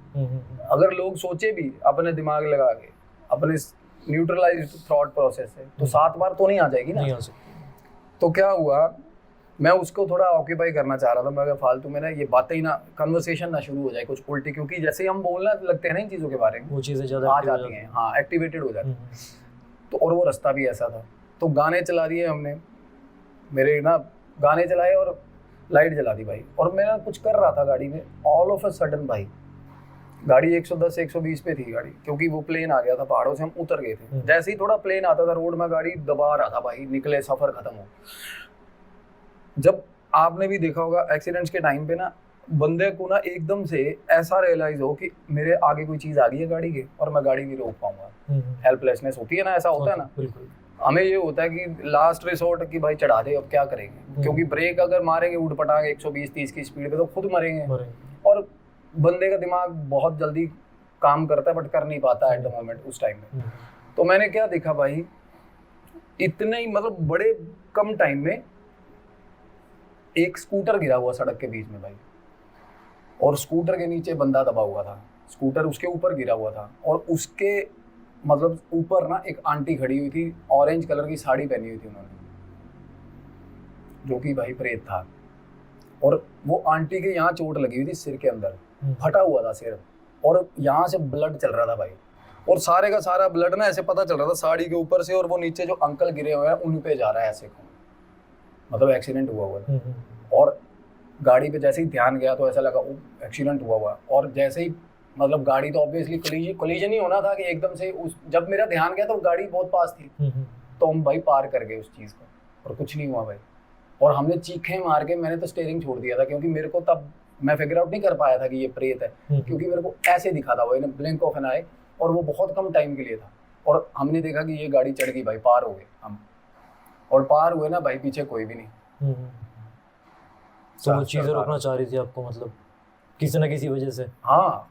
अगर लोग सोचे भी अपने दिमाग लगा के, अपने न्यूट्रलाइज्ड थॉट प्रोसेस से, तो 7 बार तो नहीं आ जाएगी ना। नहीं आ सकती। तो क्या हुआ, मैं उसको थोड़ा ऑक्यूपाई करना चाह रहा था। मैं फालतू में ना ये बातें ही ना, कन्वर्सेशन ना शुरू हो जाए कुछ उल्टी, क्योंकि जैसे ही हम बोलना लगते हैं ना इन चीज़ों के बारे में, वो चीज़ें ज़्यादा आ जाती हैं, हाँ, एक्टिवेटेड हो जाती हैं। तो और वो रास्ता भी ऐसा था, तो गाने चला दिए हमने, मेरे ना गाने चलाए और लाइट जला दी भाई। और मैं कुछ कर रहा था गाड़ी में, ऑल ऑफ अ सडन भाई गाड़ी 110 120 पे थी गाड़ी, क्योंकि वो प्लेन आ गया था पहाड़ों से, हम उतर गए थे। जैसे ही थोड़ा प्लेन आता था रोड में, गाड़ी दबा रहा था भाई, निकले सफ़र खत्म हो। जब आपने भी देखा होगा एक्सीडेंट्स के टाइम पे ना, बंदे को ना एकदम से ऐसा रियलाइज हो कि मेरे आगे कोई चीज़ आ गई है गाड़ी के, और मैं गाड़ी नहीं रोक पाऊंगा। हेल्पलेसनेस होती है ना, ऐसा होता है ना। बिल्कुल। हमें ये होता है कि लास्ट रिसोर्ट कि भाई चढ़ा दे, अब क्या करेंगे, क्योंकि ब्रेक अगर मारेंगे उठ पटांगे 120-30 की स्पीड पे, तो खुद मरेंगे। और बंदे का दिमाग बहुत जल्दी काम करता है, बट कर नहीं पाता एट द मोमेंट उस टाइम में। तो मैंने क्या देखा भाई, इतने ही मतलब बड़े कम टाइम में एक स्कूटर गिरा हुआ सड़क के बीच में भाई, और स्कूटर के नीचे बंदा दबा हुआ था, स्कूटर उसके ऊपर गिरा हुआ था, और उसके मतलब ऊपर ना एक आंटी खड़ी हुई थी, ऑरेंज कलर की साड़ी पहनी हुई थी उन्होंने, जो कि भाई प्रेत था। और वो आंटी के यहाँ चोट लगी हुई थी सिर के अंदर, फटा हुआ था सिर, और यहाँ से ब्लड चल रहा था भाई, और सारे का सारा ब्लड ना ऐसे पता चल रहा था साड़ी के ऊपर से, और वो नीचे जो अंकल गिरे हुए हैं उन पे जा रहा है ऐसे, मतलब एक्सीडेंट हुआ था। और गाड़ी पे जैसे ही ध्यान गया तो ऐसा लगा एक्सीडेंट हुआ। और जैसे ही मतलब गाड़ी तो ऑब्वियसली कोलिजन ही होना था कि एकदम से उस जब मेरा ध्यान गया तो गाड़ी बहुत पास थी, तो हम भाई पार कर गए उस चीज़ को और कुछ नहीं हुआ भाई। और हमने चीखें मार के, मैंने तो स्टीयरिंग छोड़ दिया था क्योंकि मेरे को तब मैं फिगर आउट नहीं कर पाया था कि ये प्रेत है, क्योंकि मेरे को ऐसे दिखा था वो इन ब्लिंक ऑफ एन आई, और वो बहुत कम टाइम के लिए था। और हमने देखा कि ये गाड़ी चढ़ गई भाई, पार हो गए हम, और पार हुए ना भाई, पीछे कोई भी नहीं। तो वो चीज़ें रोकना चाह रही थी आपको, मतलब किसी ना किसी वजह से? हाँ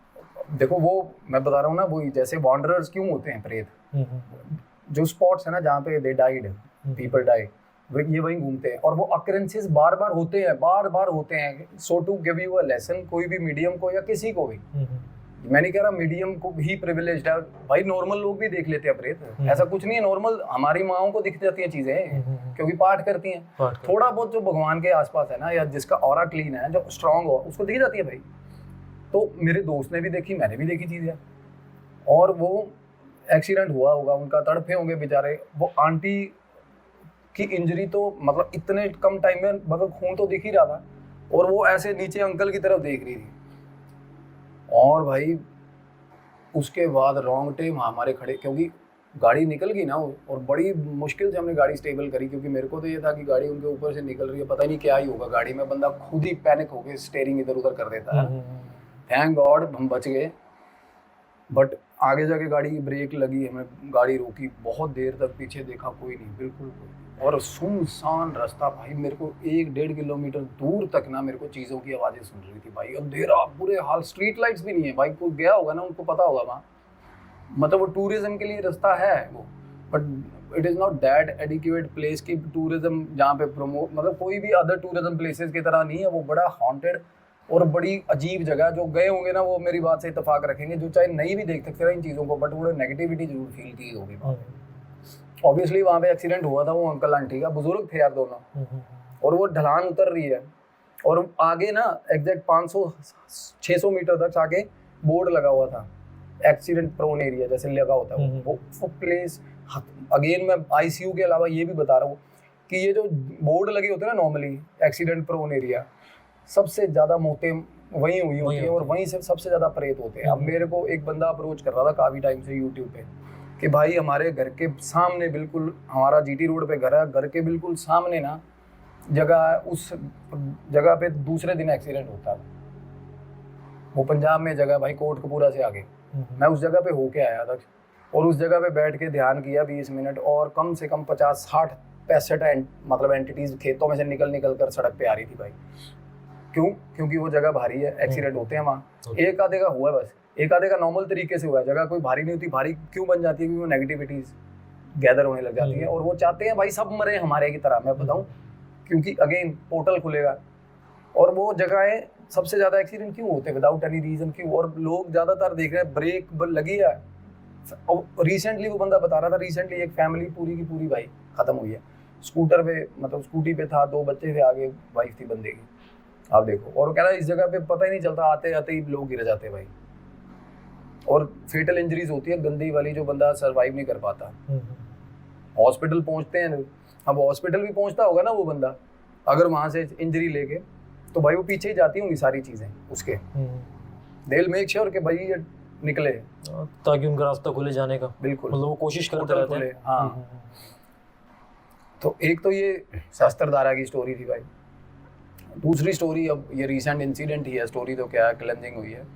देखो, वो मैं बता रहा हूँ ना, वो जैसे वॉन्डरर्स क्यों होते हैं प्रेत, जो स्पॉट्स है ना जहाँ पे दे डाइड, पीपल डाई, ये वहीं घूमते हैं, और वो अकरेंसेस बार बार होते हैं। So to give you a lesson, कोई भी मीडियम को या किसी को भी, मैं नहीं कह रहा मीडियम को भी प्रिविलेज्ड है भाई, नॉर्मल लोग भी देख लेते हैं प्रेत, ऐसा कुछ नहीं है। नॉर्मल हमारी माओं को दिख जाती हैं चीजें क्योंकि पाठ करती हैं, थोड़ा बहुत जो भगवान के आसपास है ना, या जिसका ऑरा क्लीन है, जो स्ट्रांग हो, उसको दिख जाती है भाई। तो मेरे दोस्त ने भी देखी, मैंने भी देखी चीजें, और वो एक्सीडेंट हुआ होगा उनका, तड़फे होंगे बेचारे। वो आंटी की इंजरी तो मतलब इतने कम टाइम में, मतलब खून तो दिख ही रहा था, और वो ऐसे नीचे अंकल की तरफ देख रही थी, और भाई उसके बाद रोंगटे हमारे खड़े, क्योंकि गाड़ी निकल गई ना, और बड़ी मुश्किल से हमने गाड़ी स्टेबल करी, क्योंकि मेरे को तो ये था कि गाड़ी उनके ऊपर से निकल रही है, पता नहीं क्या ही होगा गाड़ी में, बंदा खुद ही पैनिक होकर स्टीयरिंग इधर उधर कर देता है। थैंक गॉड हम बच गए, बट आगे जाके गाड़ी की ब्रेक लगी, हमें गाड़ी रोकी, बहुत देर तक पीछे देखा, कोई नहीं, बिल्कुल कोई नहीं, और सुनसान रास्ता भाई। मेरे को 1-1.5 किलोमीटर दूर तक ना मेरे को चीज़ों की आवाज़ें सुन रही थी भाई, अंधेरा बुरे हाल, स्ट्रीट लाइट्स भी नहीं है भाई, कोई गया होगा ना उनको पता होगा वहाँ, मतलब वो टूरिज्म के लिए रास्ता है वो, but it is not that adequate place की टूरिज्म जहाँ पे प्रमोट, मतलब कोई भी अदर टूरिज्म प्लेसेस की तरह नहीं है वो, बड़ा हॉन्टेड और बड़ी अजीब जगह। जो गए होंगे ना वो मेरी बात से इत्तेफाक रखेंगे, जो चाहे नहीं भी देख सकते इन चीज़ों को, बट वो नेगेटिविटी जरूर फील की होगी। ऑब्वियसली वहाँ पे एक्सीडेंट हुआ था, वो अंकल आंटी का, बुजुर्ग थे यार दोनों, और वो ढलान उतर रही है, और आगे ना एग्जैक्ट 500-600 मीटर तक आगे बोर्ड लगा हुआ था, एक्सीडेंट प्रोन एरिया जैसे लगा होता है वो प्लेस। अगेन मैं आईसीयू के अलावा ये भी बता रहा हूँ कि ये जो बोर्ड लगे होते हैं ना नॉर्मली एक्सीडेंट प्रोन एरिया, सबसे ज़्यादा मौतें वहीं हुई होती है, और वहीं से सबसे ज़्यादा प्रेत होते हैं। अब मेरे को एक बंदा अप्रोच कर रहा था काफ़ी टाइम से यूट्यूब पे कि भाई हमारे घर के सामने, बिल्कुल हमारा जीटी रोड पे घर है, घर के बिल्कुल सामने ना जगह है, उस जगह पे दूसरे दिन एक्सीडेंट होता है। वो पंजाब में जगह भाई, कोटकपूरा से आगे। मैं उस जगह पे होके आया था, और उस जगह पे बैठ के ध्यान किया 20 मिनट, और कम से कम 50-60-65 मतलब एंटिटीज खेतों में से निकल कर सड़क पे आ रही थी भाई। क्यों? क्योंकि वो जगह भारी है, एक्सीडेंट होते हैं वहाँ। एक आधे का हुआ है बस, एक आधे का नॉर्मल तरीके से हुआ है, जगह कोई भारी नहीं होती। भारी क्यों बन जाती है? क्योंकि वो नेगेटिविटीज गैदर होने लग जाती है, और वो चाहते हैं भाई सब मरे हमारे की तरह। मैं बताऊं, क्योंकि अगेन पोर्टल खुलेगा, और वो जगहें सबसे ज़्यादा एक्सीडेंट क्यों होते हैं विदाउट एनी रीज़न, क्यों? और लोग ज़्यादातर देख रहे हैं ब्रेक लगी है। और रिसेंटली वो बंदा बता रहा था, रिसेंटली एक फैमिली पूरी की पूरी भाई ख़त्म हुई है, स्कूटर पे, मतलब स्कूटी पे था, 2 बच्चे थे, आगे वाइफ थी बंदे की। आप देखो, और कह रहा है इस जगह पे पता ही नहीं चलता, आते आते ही लोग गिर जाते हैं भाई, और फेटल इंजरीज होती है गंदी वाली, जो बंदा सर्वाइव नहीं कर पाता। हॉस्पिटल पहुंचते हैं, अब हॉस्पिटल भी पहुंचता होगा ना वो बंदा, अगर वहां से इंजरी लेके, तो भाई वो पीछे ही जाती होंगी सारी चीजें उसके। दे विल मेक श्योर कि भाई ये निकले, ताकि उनका रास्ता खुले जाने का। बिल्कुल, मतलब वो कोशिश करते रहते हैं। हाँ। तो एक तो ये शास्त्रधारा की स्टोरी थी भाई। दूसरी स्टोरी, अब ये रिसेंट इंसिडेंट ही है, स्टोरी तो क्या है, क्लेंजिंग हुई है।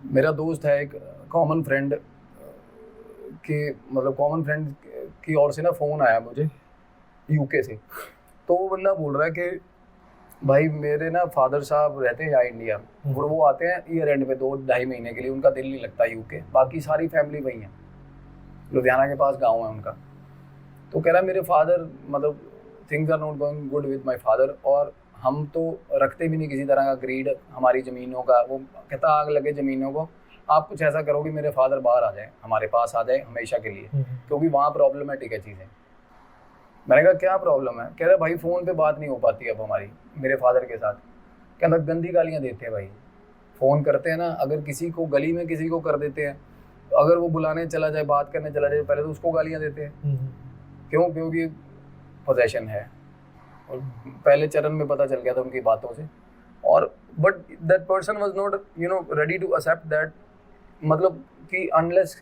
मेरा दोस्त है एक कॉमन फ्रेंड के, मतलब कॉमन फ्रेंड की ओर से ना फ़ोन आया मुझे यूके से। तो वो बंदा बोल रहा है कि भाई मेरे ना फादर साहब रहते हैं यहाँ इंडिया, और वो आते हैं ईयर एंड पे 2-2.5 महीने के लिए, उनका दिल नहीं लगता यूके, बाकी सारी फैमिली वहीं है, लुधियाना के पास गाँव है उनका। तो कह रहा है मेरे फादर, मतलब things are not going good with my father, और हम तो रखते भी नहीं किसी तरह का ग्रीड हमारी ज़मीनों का। वो कहता आग लगे ज़मीनों को, आप कुछ ऐसा करो कि मेरे फादर बाहर आ जाए, हमारे पास आ जाए हमेशा के लिए, क्योंकि वहाँ प्रॉब्लमेटिक है चीज़ें। मैंने कहा क्या प्रॉब्लम है? कह रहा भाई फ़ोन पे बात नहीं हो पाती अब हमारी मेरे फादर के साथ। कहता गंदी गालियाँ देते हैं भाई, फ़ोन करते हैं ना, अगर किसी को गली में किसी को कर देते हैं, अगर वो बुलाने चला जाए, बात करने चला जाए, पहले तो उसको गालियाँ देते हैं। क्यों? क्योंकि पोजेशन है, और पहले चरण में पता चल गया था उनकी बातों से। और but that person was not ready to accept that मतलब कि अनलेस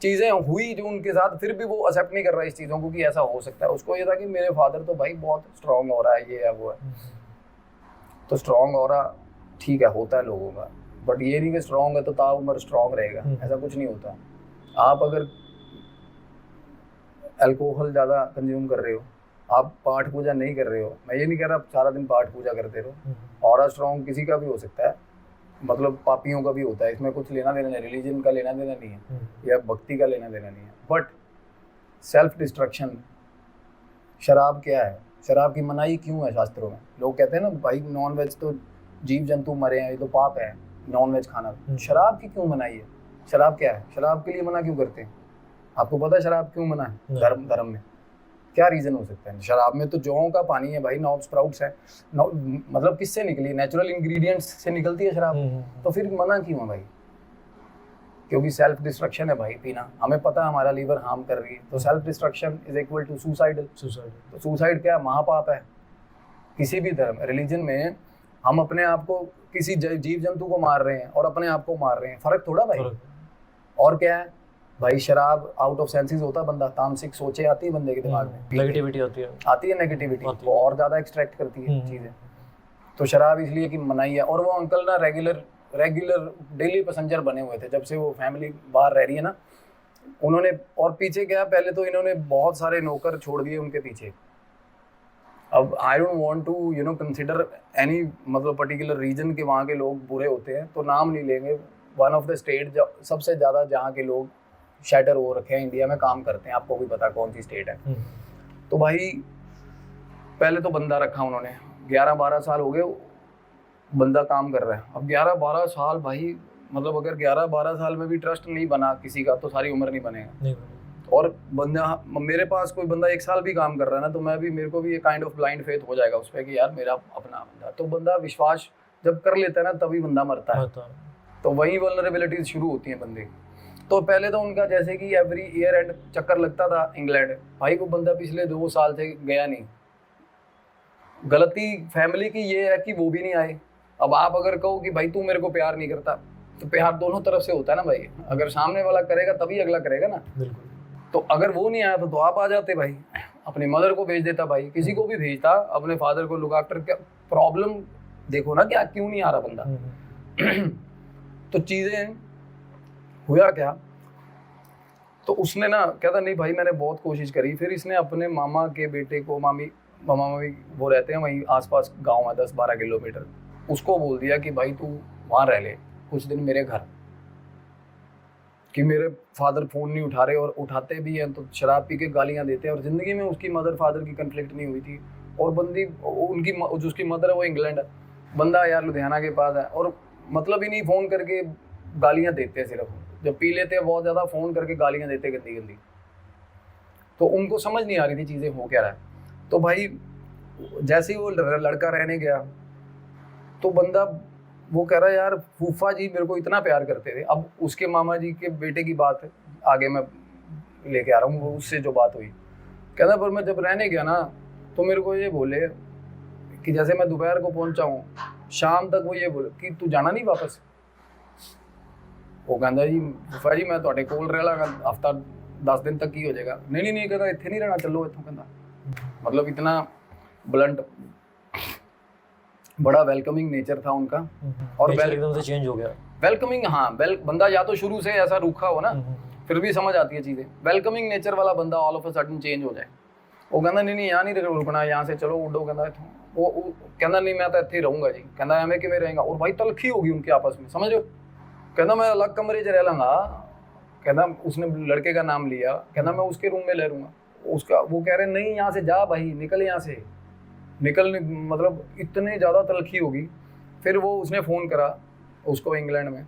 चीज़ें हुई जो उनके साथ, फिर भी वो एक्सेप्ट नहीं कर रहा इस चीज़ों को कि ऐसा हो सकता है। उसको ये था कि मेरे फादर तो भाई बहुत स्ट्रांग हो रहा है, ये है वो है। तो स्ट्रांग हो रहा ठीक है, होता है लोगों का, बट ये नहीं कि स्ट्रांग है तो ताउम्र स्ट्रांग रहेगा, ऐसा कुछ नहीं होता। आप अगर अल्कोहल ज़्यादा कंज्यूम कर रहे हो, आप पाठ पूजा नहीं कर रहे हो, मैं ये नहीं कह रहा आप सारा दिन पाठ पूजा करते रहो, ऑरा स्ट्रांग किसी का भी हो सकता है, मतलब पापियों का भी होता है, इसमें कुछ लेना देना नहीं, रिलीजन का लेना देना नहीं है या भक्ति का लेना देना नहीं है। बट सेल्फ डिस्ट्रक्शन, शराब क्या है, शराब की मनाही क्यों है शास्त्रों में? लोग कहते हैं ना भाई नॉन वेज तो जीव जंतु मरे हैं, ये तो पाप है नॉन वेज खाना, शराब की क्यों मनाही है? शराब क्या है, शराब के लिए मना क्यों करते हैं? आपको पता है शराब क्यों मना है? धर्म में क्या रीजन हो सकता है? शराब में तो जौ का पानी है भाई, नॉब स्प्राउट्स है, मतलब किससे निकली? नेचुरल इंग्रेडिएंट्स से निकलती है शराब, तो फिर मना क्यों है भाई? क्योंकि सेल्फ डिस्ट्रक्शन है भाई पीना, हमें पता है हमारा लीवर हार्म कर रही है, तो self destruction is equal to suicidal. तो सुसाइड क्या, महापाप है। किसी भी धर्म रिलीजन में हम अपने आप को किसी जीव जंतु को मार रहे हैं और अपने आप को मार रहे हैं, फर्क थोड़ा भाई। और क्या है भाई, शराब आउट ऑफ सेंसेस होता है बंदा, तामसिक सोचे आती है बंदे के दिमाग में, नेगेटिविटी आती है नेगेटिविटी वो और ज्यादा एक्सट्रैक्ट करती है चीजें। तो शराब इसलिए कि मनाही है। और वो अंकल ना रेगुलर डेली पैसेंजर बने हुए थे, जब से वो फैमिली बाहर रह रही है ना, उन्होंने, और पीछे क्या, पहले तो इन्होंने बहुत सारे नौकर छोड़ दिए उनके पीछे। अब I don't want to consider any मतलब पर्टिकुलर रीजन के वहाँ के लोग बुरे होते हैं, तो नाम नहीं लेंगे। वन ऑफ द स्टेट सबसे ज़्यादा जहाँ के लोग शैटर हो रखे हैं इंडिया में काम करते हैं, आपको भी पता कौन सी स्टेट है। तो भाई पहले तो बंदा रखा उन्होंने, 11-12 साल हो गए बंदा काम कर रहा है। अब 11-12 साल भाई, मतलब अगर 11-12 साल में भी ट्रस्ट नहीं बना किसी का, तो सारी उम्र नहीं बनेगा। और बंदा, मेरे पास कोई बंदा 1 साल भी काम कर रहा है ना, तो मेरे को भी ये काइंड ऑफ ब्लाइंड फेथ हो जाएगा उस पर कि यार मेरा अपना बंदा। तो बंदा विश्वास जब कर लेता है ना, तभी बंदा मरता है। तो वही वल्नरेबिलिटीज शुरू होती हैं बंदे। तो पहले तो उनका जैसे कि एवरी ईयर एंड चक्कर लगता था इंग्लैंड, भाई वो बंदा पिछले 2 साल से गया नहीं। गलती फैमिली की ये है कि वो भी नहीं आए। अब आप अगर कहो कि भाई तू मेरे को प्यार नहीं करता, तो प्यार दोनों तरफ से होता है ना भाई, अगर सामने वाला करेगा तभी अगला करेगा ना। तो अगर वो नहीं आया तो आप आ जाते भाई, अपनी मदर को भेज देता भाई, किसी को भी भेजता, अपने फादर को लुक आफ्टर। क्या प्रॉब्लम देखो ना, क्या क्यों नहीं आ रहा बंदा। तो चीजें हुआ क्या, तो उसने ना कहता नहीं भाई मैंने बहुत कोशिश करी। फिर इसने अपने मामा के बेटे को, मामा वो रहते हैं वहीं आसपास गांव है 10-12 किलोमीटर, उसको बोल दिया कि भाई तू वहाँ रह ले कुछ दिन मेरे घर, कि मेरे फादर फ़ोन नहीं उठा रहे, और उठाते भी हैं तो शराब पी के गालियाँ देते हैं। और ज़िंदगी में उसकी मदर फादर की कन्फ्लिक्ट नहीं हुई थी, और बंदी उनकी जो उसकी मदर है वो इंग्लैंड है, बंदा यार लुधियाना के पास है, और मतलब ही नहीं फ़ोन करके गालियाँ देते हैं। सिर्फ जब पी लेते हैं बहुत ज़्यादा, फ़ोन करके गालियाँ देते गंदी गंदी। तो उनको समझ नहीं आ रही थी चीज़ें हो क्या रहा है। तो भाई जैसे ही वो लड़का रहने गया, तो बंदा वो कह रहा है यार फूफा जी मेरे को इतना प्यार करते थे। अब उसके मामा जी के बेटे की बात आगे मैं लेके आ रहा हूँ, उससे जो बात हुई, कहता पर मैं जब रहने गया ना, तो मेरे को ये बोले कि जैसे मैं दोपहर को पहुंचा हूँ, शाम तक वो ये बोले कि तू जाना नहीं वापस। वो कहता जी फूफा जी मैं ਤੁਹਾਡੇ ਕੋਲ रह लांगा हफ्ता 10 दिन तक ही हो जाएगा। नहीं कहता इत्थे नहीं रहना, चलो इत्थों। कहता मतलब इतना ब्लंट, बड़ा वेलकमिंग नेचर था उनका। और एकदम से चेंज हो गया वेलकमिंग। हाँ, बंदा या तो शुरू से ऐसा रूखा हो ना, फिर भी समझ आती है चीज़ें। वेलकमिंग नेचर वाला बंदा all of a sudden change हो जाए। वो कहता नहीं यहाँ नहीं रुकना, यहाँ से चलो उड़ो। कहता वो कहता नहीं मैं तो इत्थे ही रहूँगा जी। कहता एवं किवें रहेगा। और भाई तलखी होगी उनके आपस में, समझ लो। कहता मैं अलग कमरे 'च रह लांगा। कहता उसने लड़के का नाम लिया, कहता मैं उसके रूम में रह लूँगा। उसका वो कह रहे नहीं यहाँ से जा भाई, निकल यहाँ से निकल। मतलब इतने ज़्यादा तलखी होगी। फिर वो उसने फ़ोन करा उसको इंग्लैंड में,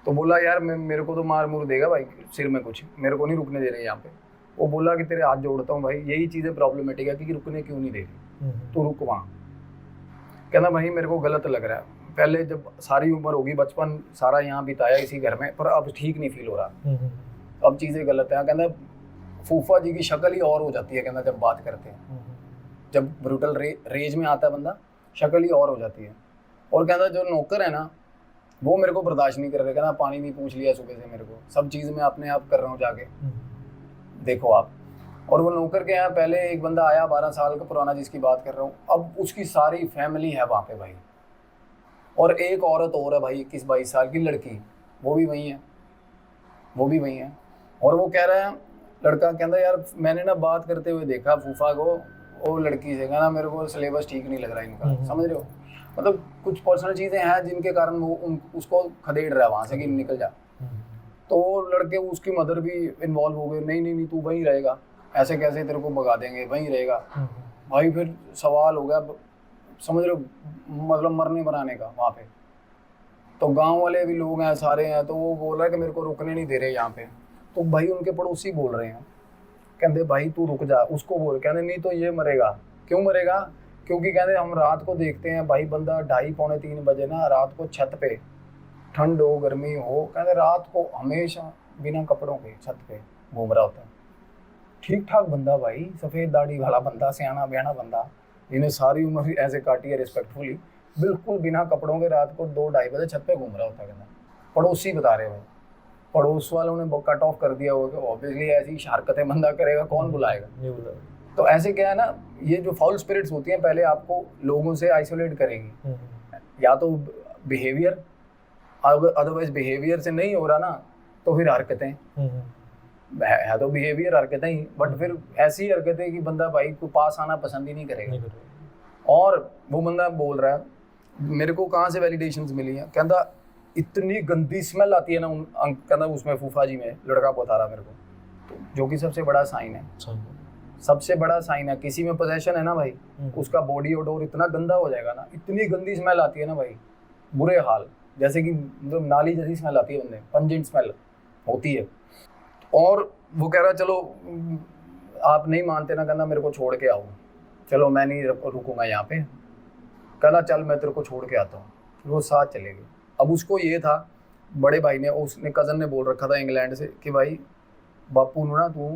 तो बोला यार मेरे को तो मार मुर देगा भाई सिर में कुछ, मेरे को नहीं रुकने दे रहे यहाँ पे। वो बोला कि तेरे हाथ जोड़ता हूँ भाई, यही चीज़ें प्रॉब्लमेटिक है कि रुकने क्यों नहीं दे रही, तू रुक वहाँ। कहना भाई मेरे को गलत लग रहा है, पहले जब सारी उम्र होगी, बचपन सारा यहाँ बिताया इसी घर में, पर अब ठीक नहीं फील हो रहा, अब चीज़ें गलत है। कहना फूफा जी की शक्ल ही और हो जाती है, कहना जब बात करते हैं, जब ब्रूटल रेज में आता है बंदा, शक्ल ही और हो जाती है। और कहता जो नौकर है ना, वो मेरे को बर्दाश्त नहीं कर रहे, कहना पानी नहीं पूछ लिया सुबह से मेरे को, सब चीज़ मैं अपने आप कर रहा हूँ जाके, देखो आप। और वो नौकर के यहाँ पहले एक बंदा आया 12 साल का पुराना जिसकी बात कर रहा हूँ, अब उसकी सारी फैमिली है वहाँ पे भाई, और एक औरत और है भाई 21-22 साल की लड़की, वो भी वही है, वो भी वही है। और वो कह रहा है, लड़का कहता यार मैंने ना बात करते हुए देखा फूफा को वो लड़की से, कहना मेरे को सिलेबस ठीक नहीं लग रहा इनका, समझ रहे हो, मतलब कुछ पर्सनल चीज़ें हैं जिनके कारण वो उसको खदेड़ रहा है वहाँ से कि निकल जा। तो वो लड़के उसकी मदर भी इन्वॉल्व हो गए, नहीं नहीं नहीं तू वहीं रहेगा, ऐसे कैसे तेरे को भगा देंगे, वहीं रहेगा। भाई फिर सवाल हो गया, समझ रहे हो, मतलब मरने बनाने का वहाँ पे। तो गांव वाले भी लोग हैं सारे हैं, तो वो बोल रहा है कि मेरे को रुकने नहीं दे रहे यहाँ पे। तो भाई उनके पड़ोसी बोल रहे हैं, कहते भाई तू रुक जा, उसको बोल, कहते नहीं तो ये मरेगा। क्यों मरेगा? क्योंकि कहते हम रात को देखते हैं भाई बंदा 2:30-3 बजे ना रात को छत पे, ठंड हो गर्मी हो, कहते रात को हमेशा बिना कपड़ों के छत पे घूम रहा होता है। ठीक ठाक बंदा भाई, सफ़ेद दाढ़ी वाला बंदा, सियाना बयाना बंदा, जिन्हें सारी उम्र ऐसे काटी है रिस्पेक्टफुली, बिल्कुल बिना कपड़ों के रात को 2-2:30 बजे छत पे घूम रहा होता है। कहना पड़ोसी बता रहे हो, पड़ोस वालों ने कट ऑफ कर दिया होगा कि ऑब्वियसली ऐसी हरकतें बंदा करेगा, कौन बुलाएगा। तो ऐसे क्या है ना, ये जो फाउल स्पिरिट्स होती हैं पहले आपको लोगों से आइसोलेट करेंगी, या तो बिहेवियर, अदरवाइज बिहेवियर से नहीं हो रहा ना तो फिर हरकतें है, तो बिहेवियर हरकतें ही, बट फिर ऐसी हरकतें कि बंदा भाई को पास आना पसंद ही नहीं करेगा। और वो बंदा बोल रहा है मेरे को कहाँ से वैलिडेशंस मिली हैं, कहता इतनी गंदी स्मेल आती है ना कहता उसमें फूफा जी में, लड़का बता रहा मेरे को, तो जो कि सबसे बड़ा साइन है, सबसे बड़ा साइन है। किसी में पोजेशन है ना भाई, उसका बॉडी ओडोर इतना गंदा हो जाएगा ना, इतनी गंदी स्मेल आती है ना भाई, बुरे हाल, जैसे कि मतलब नाली जैसी स्मेल आती है बंदे, पंजेंट स्मेल होती है। और वो कह रहा चलो आप नहीं मानते ना, कहना मेरे को छोड़ के आओ, चलो मैं नहीं रुकूंगा यहाँ पे, कहना चल मैं तेरे को छोड़ के आता हूँ। फिर वो साथ चले गए। अब उसको ये था, बड़े भाई ने, उसने कज़न ने बोल रखा था इंग्लैंड से कि भाई बापू ने ना तू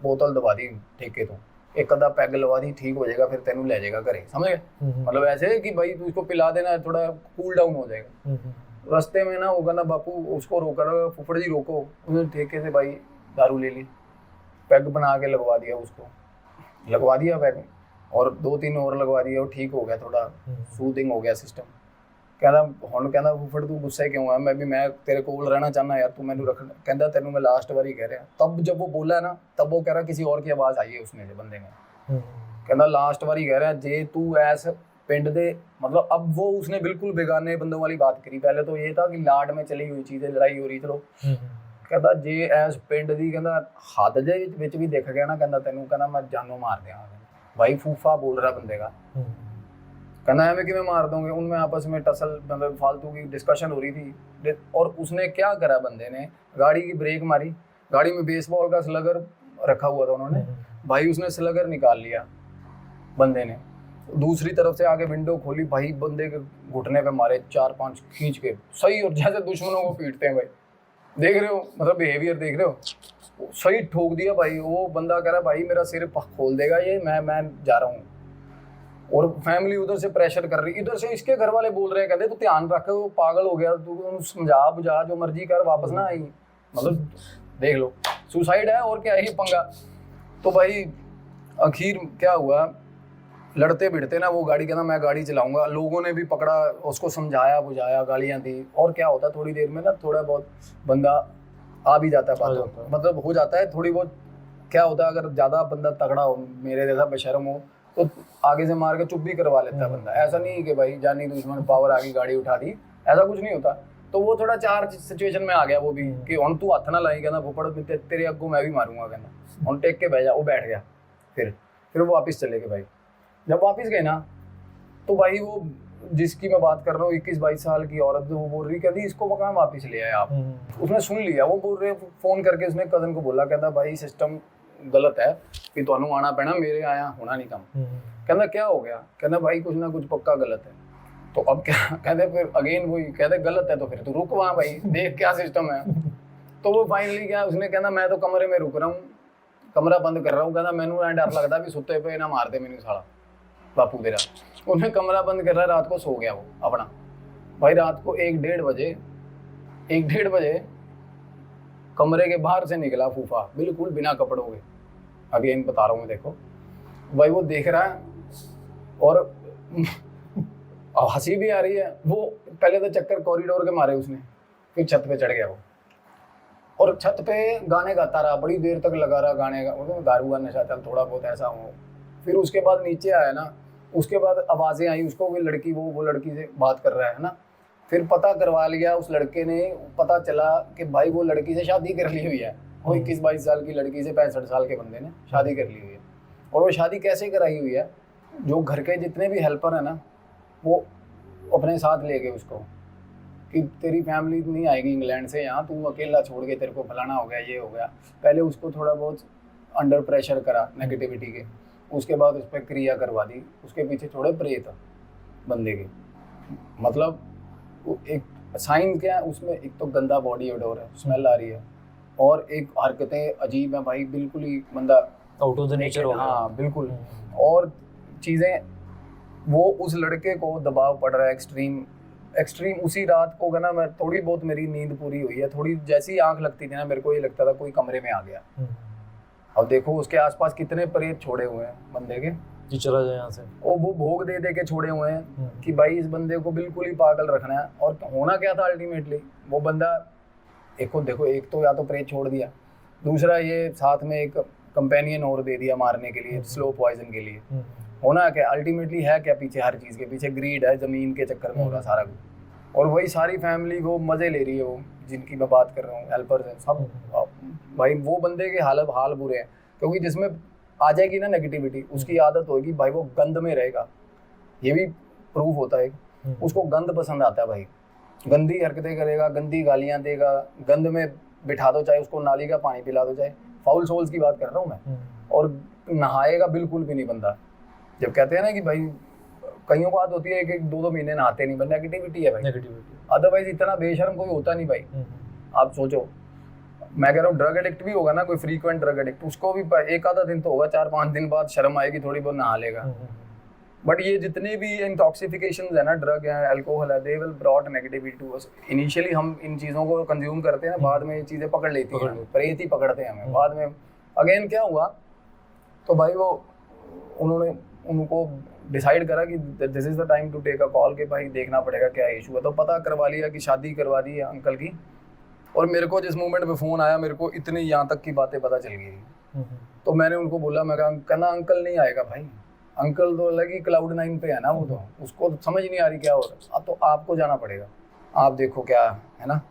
बोतल दबा दी ठेके तो, एक अदा पैग लगा दी, ठीक हो जाएगा, फिर तेनू ले जाएगा घरे, समझ गए। मतलब ऐसे कि भाई तू इसको पिला देना, थोड़ा कूल डाउन हो जाएगा। रास्ते में ना वो कहना बापू उसको रोका, फुफड़ जी रोको, उसने ठेके से भाई दारू ले ली, पैग बना के लगवा दिया, उसको लगवा दिया पैग, और 2-3 और लगवा दिया, वो ठीक हो गया, थोड़ा सूदिंग हो गया सिस्टम। कहना हुण कहना फुफड़ तू गुस्से क्यों है, मैं तेरे कोल रहना चाहना यार, तू मैनू रखना, कहता तेनू मैं लास्ट बारी कह रहा। तब जब वो बोला ना, तब वो कह रहा किसी और की आवाज़ आई है उसने जो बंदे ने, कहना लास्ट बारी कह रहा जे तू ऐस पिंड दे, मतलब अब वो उसने बिल्कुल बेगाने बंदों वाली बात करी। पहले तो ये था कि लाड में चली हुई चीज़ें, लड़ाई हो रही, चलो कहता जे ऐस पिंड दी कहना हद दे विच भी दिख गया ना, कहना तेनू कहना मैं जानों मार दिया। भाई फूफा बोल रहा बंदे का, कहना है मैं कि मैं मार दूंगे। उनमें आपस में टसल, मतलब फालतू की डिस्कशन हो रही थी। और उसने क्या करा, बंदे ने गाड़ी की ब्रेक मारी, गाड़ी में बेसबॉल का स्लगर रखा हुआ था उन्होंने, भाई उसने स्लगर निकाल लिया बंदे ने, दूसरी तरफ से आके विंडो खोली, भाई बंदे के घुटने पे मारे 4-5 खींच के सही, और जैसे दुश्मनों को पीटते हैं भाई, देख रहे हो मतलब बिहेवियर देख रहे हो, सही ठोक दिया भाई। वो बंदा कह रहा भाई मेरा सिर खोल देगा ये, मैं जा रहा हूँ। और फैमिली उधर से प्रेशर कर रही, इधर से इसके घर वाले बोल रहे हैं, कहते तू ध्यान रख, वो पागल हो गया, तू समझा बुझा, जो मर्जी कर, वापस ना आई। मतलब देख लो, सुसाइड है और क्या ही पंगा। तो भाई आखिर क्या हुआ, लड़ते भिड़ते ना वो गाड़ी, कहना मैं गाड़ी चलाऊंगा, लोगों ने भी पकड़ा, उसको समझाया बुझाया, गालियाँ दी। और क्या होता है थोड़ी देर में ना, थोड़ा बहुत बंदा आ भी जाता है बातों, मतलब हो जाता है थोड़ी बहुत। क्या होता है अगर ज़्यादा बंदा तगड़ा हो, मेरे जैसा बेशर्म हो, तो आगे से मार के चुप भी करवा लेता है बंदा। ऐसा नहीं कि भाई जानी दुश्मन पावर आ गई गाड़ी उठा दी, ऐसा कुछ नहीं होता। तो वो थोड़ा चार्ज सिचुएशन में आ गया वो भी, कि हम तू हाथ ना लाई, कहना फुफड़ तेरे अग्गों मैं भी मारूंगा, कहना हम टेक के बह जा। वो बैठ गया, फिर वो वापस चले गए। भाई जब वापस गए ना, तो भाई वो जिसकी मैं बात कर रहा हूँ 21-22 साल की औरत, वो बोल रही, कहती इसको कहाँ वापस ले आए आप। उसने सुन लिया, वो बोल रहे, फोन करके उसने कजन को बोला, कहता भाई सिस्टम गलत है कि तुहानू आना पैना, मेरे आया होना नहीं कम। कहना क्या हो गया, कहना भाई कुछ ना कुछ पक्का गलत है। तो अब क्या कहते, फिर अगेन वही कहते गलत है तो फिर तू रुक वहाँ भाई, देख क्या सिस्टम है। तो वो फाइनली क्या, उसने कहना मैं तो कमरे में रुक रहा हूँ, कमरा बंद कर रहा हूँ, कहना मैनू डर लगता भी सुते पे ना मार दे मैनू साला बापू तेरा। उन्हें कमरा बंद कर रहा, रात को सो गया वो अपना। भाई रात को 1-1:30 बजे कमरे के बाहर से निकला फूफा, बिल्कुल बिना कपड़ों के, अगेन बता रहा हूँ देखो भाई, वो देख रहा है और हंसी भी आ रही है। वो पहले तो चक्कर कॉरिडोर के मारे उसने, फिर छत पे चढ़ गया वो, और छत पे गाने गाता रहा, बड़ी देर तक लगा रहा गाने का, मतलब दारू का नशा, चल थोड़ा बहुत ऐसा हो। फिर उसके बाद नीचे आया ना, उसके बाद आवाज़ें आई उसको, वो लड़की वो लड़की से बात कर रहा है ना। फिर पता करवा लिया उस लड़के ने, पता चला कि भाई वो लड़की से शादी कर ली हुई है, वो 21-22 साल की लड़की से 65 साल के बंदे ने शादी कर ली हुई है। और वो शादी कैसे कराई हुई है, जो घर के जितने भी हेल्पर हैं ना, वो अपने साथ ले गए उसको, कि तेरी फैमिली नहीं आएगी इंग्लैंड से यहाँ, तू अकेला छोड़ के, तेरे को फलाना हो गया, ये हो गया। पहले उसको थोड़ा बहुत अंडर प्रेशर करा नेगेटिविटी के, उसके बाद उस पर क्रिया करवा दी। उसके पीछे थोड़े प्रेत बंदे के, मतलब एक साइन क्या है उसमें, एक तो गंदा बॉडी ओडोर है, स्मेल आ रही है, और एक हरकतें अजीब हैं भाई, बिल्कुल ही बंदा आउट ऑफ द नेचर हो गया। हाँ बिल्कुल। और चीज़ें, वो उस लड़के को दबाव पड़ रहा है एक्सट्रीम। उसी रात को ना, मैं थोड़ी बहुत मेरी नींद पूरी हुई है, थोड़ी जैसी आंख लगती थी ना, मेरे को ये लगता था कोई कमरे में आ गया। अब देखो उसके आसपास कितने प्रेत छोड़े हुए हैं बंदे के, कि चला जाए यहाँ से, वो भोग दे के छोड़े हुए हैं कि भाई इस बंदे को बिल्कुल ही पागल रखना है। और होना क्या था अल्टीमेटली, वो बंदा देखो एक तो या तो प्रेत छोड़ दिया, दूसरा ये साथ में एक कंपेनियन और दे दिया मारने के लिए, स्लो पॉइजन के लिए। होना क्या अल्टीमेटली है क्या पीछे, हर चीज़ के पीछे ग्रीड है, ज़मीन के चक्कर में हो रहा सारा कुछ। और वही सारी फैमिली वो मज़े ले रही है, वो जिनकी मैं बात कर रहा हूँ, हेल्पर्स हैं सब। भाई वो बंदे के हाल बुरे हैं, क्योंकि जिसमें आ जाएगी ना नेगेटिविटी, उसकी आदत होगी भाई, वो गंद में रहेगा। ये भी प्रूफ होता है, उसको गंद पसंद आता है भाई, गंदी हरकतें करेगा, गंदी गालियाँ देगा, गंद में बिठा दो, चाहे उसको नाली का पानी पिला दो, चाहे फाउल सोल्स की बात कर रहा हूँ मैं। और नहाएगा बिल्कुल भी नहीं बंदा। जब कहते हैं ना कि भाई कईयों को आदत होती है कि 2-2 महीने नहाते नहीं, नेगेटिविटी है भाई, अदरवाइज इतना बेशर्म कोई होता नहीं भाई। आप सोचो, मैं कह रहा हूँ ड्रग एडिक्ट भी होगा ना, कोई फ्रीक्वेंट ड्रग एडिक्ट, उसको भी एक आधा दिन तो होगा, 4-5 दिन बाद शर्म आएगी, थोड़ी बहुत नहा लेगा। बट ये जितने भी इंटॉक्सिफिकेशन है ना, ड्रग है, अल्कोहल है, they will brought negativity to us. Initially हम इन चीज़ों को कंज्यूम करते हैं, बाद में ये चीज़ें पकड़ लेती हैं, प्रेत ही पकड़ते हैं हमें बाद में। अगेन क्या हुआ, तो भाई वो उनको डिसाइड करा कि this is the time to take a call, कि भाई देखना पड़ेगा क्या इशू है। तो पता करवा लिया कि शादी करवा दी है अंकल की। और मेरे को जिस मोमेंट पे फ़ोन आया, मेरे को इतनी यहाँ तक की बातें पता चल गई थी। तो मैंने उनको बोला, मैं कहना अंकल नहीं आएगा भाई, अंकल तो अलग ही क्लाउड 9 पे है ना, वो तो उसको तो समझ नहीं आ रही क्या हो रहा है। तो आपको जाना पड़ेगा, आप देखो क्या है ना।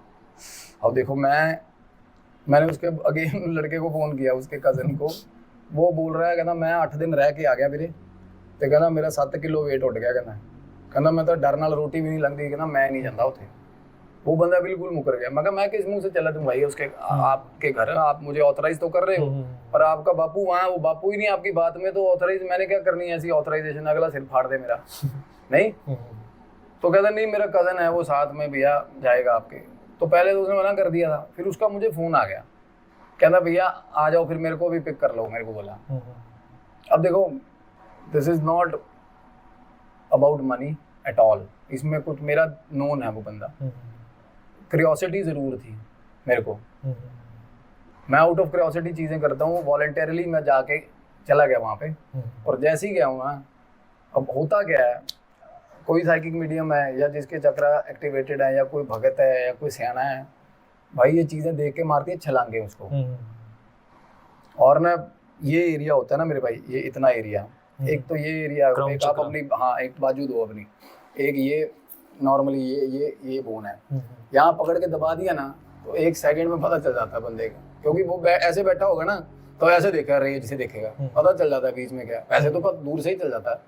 अब देखो मैंने उसके अगेन लड़के को फ़ोन किया, उसके कज़न को। वो बोल रहा है, कहना मैं 8 दिन रह के आ गया मेरे, तो कहना मेरा 7 किलो वेट उठ गया। कहना मैं तो डर नाल रोटी भी नहीं लगती, कहना मैं नहीं जाता उसे। वो बंदा बिल्कुल मुकर गया। मगर मैं किस मुंह से चला दूं भाई उसके, आपके घर आप मुझे ऑथराइज तो कर रहे हो, पर आपका बापू वहाँ, वो बापू ही नहीं आपकी बात में, तो ऑथराइज मैंने क्या करनी है ऐसी ऑथराइजेशन, अगला सिर फाड़ दे मेरा। नहीं तो कहता नहीं मेरा कज़न है वो साथ में, भैया जाएगा आपके। तो पहले तो उसने मना कर दिया था, फिर उसका मुझे फ़ोन आ गया, कहता भैया आ जाओ, फिर मेरे को भी पिक कर लो, मेरे को बोला। अब देखो this is not about money at all, इसमें कुछ मेरा नोन है वो बंदा। क्यूरियोसिटी ज़रूर थी मेरे को, मैं आउट ऑफ क्यूरियोसिटी चीज़ें करता हूँ, वॉलंटरली मैं जाके चला गया वहाँ पे। और जैसे ही गया हूँ ना, अब होता क्या है, कोई साइकिक मीडियम है या जिसके चक्रा एक्टिवेटेड है या कोई भगत है या कोई सियाना है, भाई ये चीज़ें देख के मारती है छलांगे उसको। और ना ये एरिया होता है ना मेरे भाई, ये इतना एरिया, एक तो ये एरिया, एक आप अपनी, हाँ एक बाजू दो अपनी, एक ये नॉर्मली ये बोन है, यहाँ पकड़ के दबा दिया ना तो 1 सेकंड में पता चल जाता है बंदे का, क्योंकि वो ऐसे बैठा होगा ना तो ऐसे देखा रही जिसे देखेगा, पता चल जाता है बीच में क्या। ऐसे तो दूर से ही चल जाता है,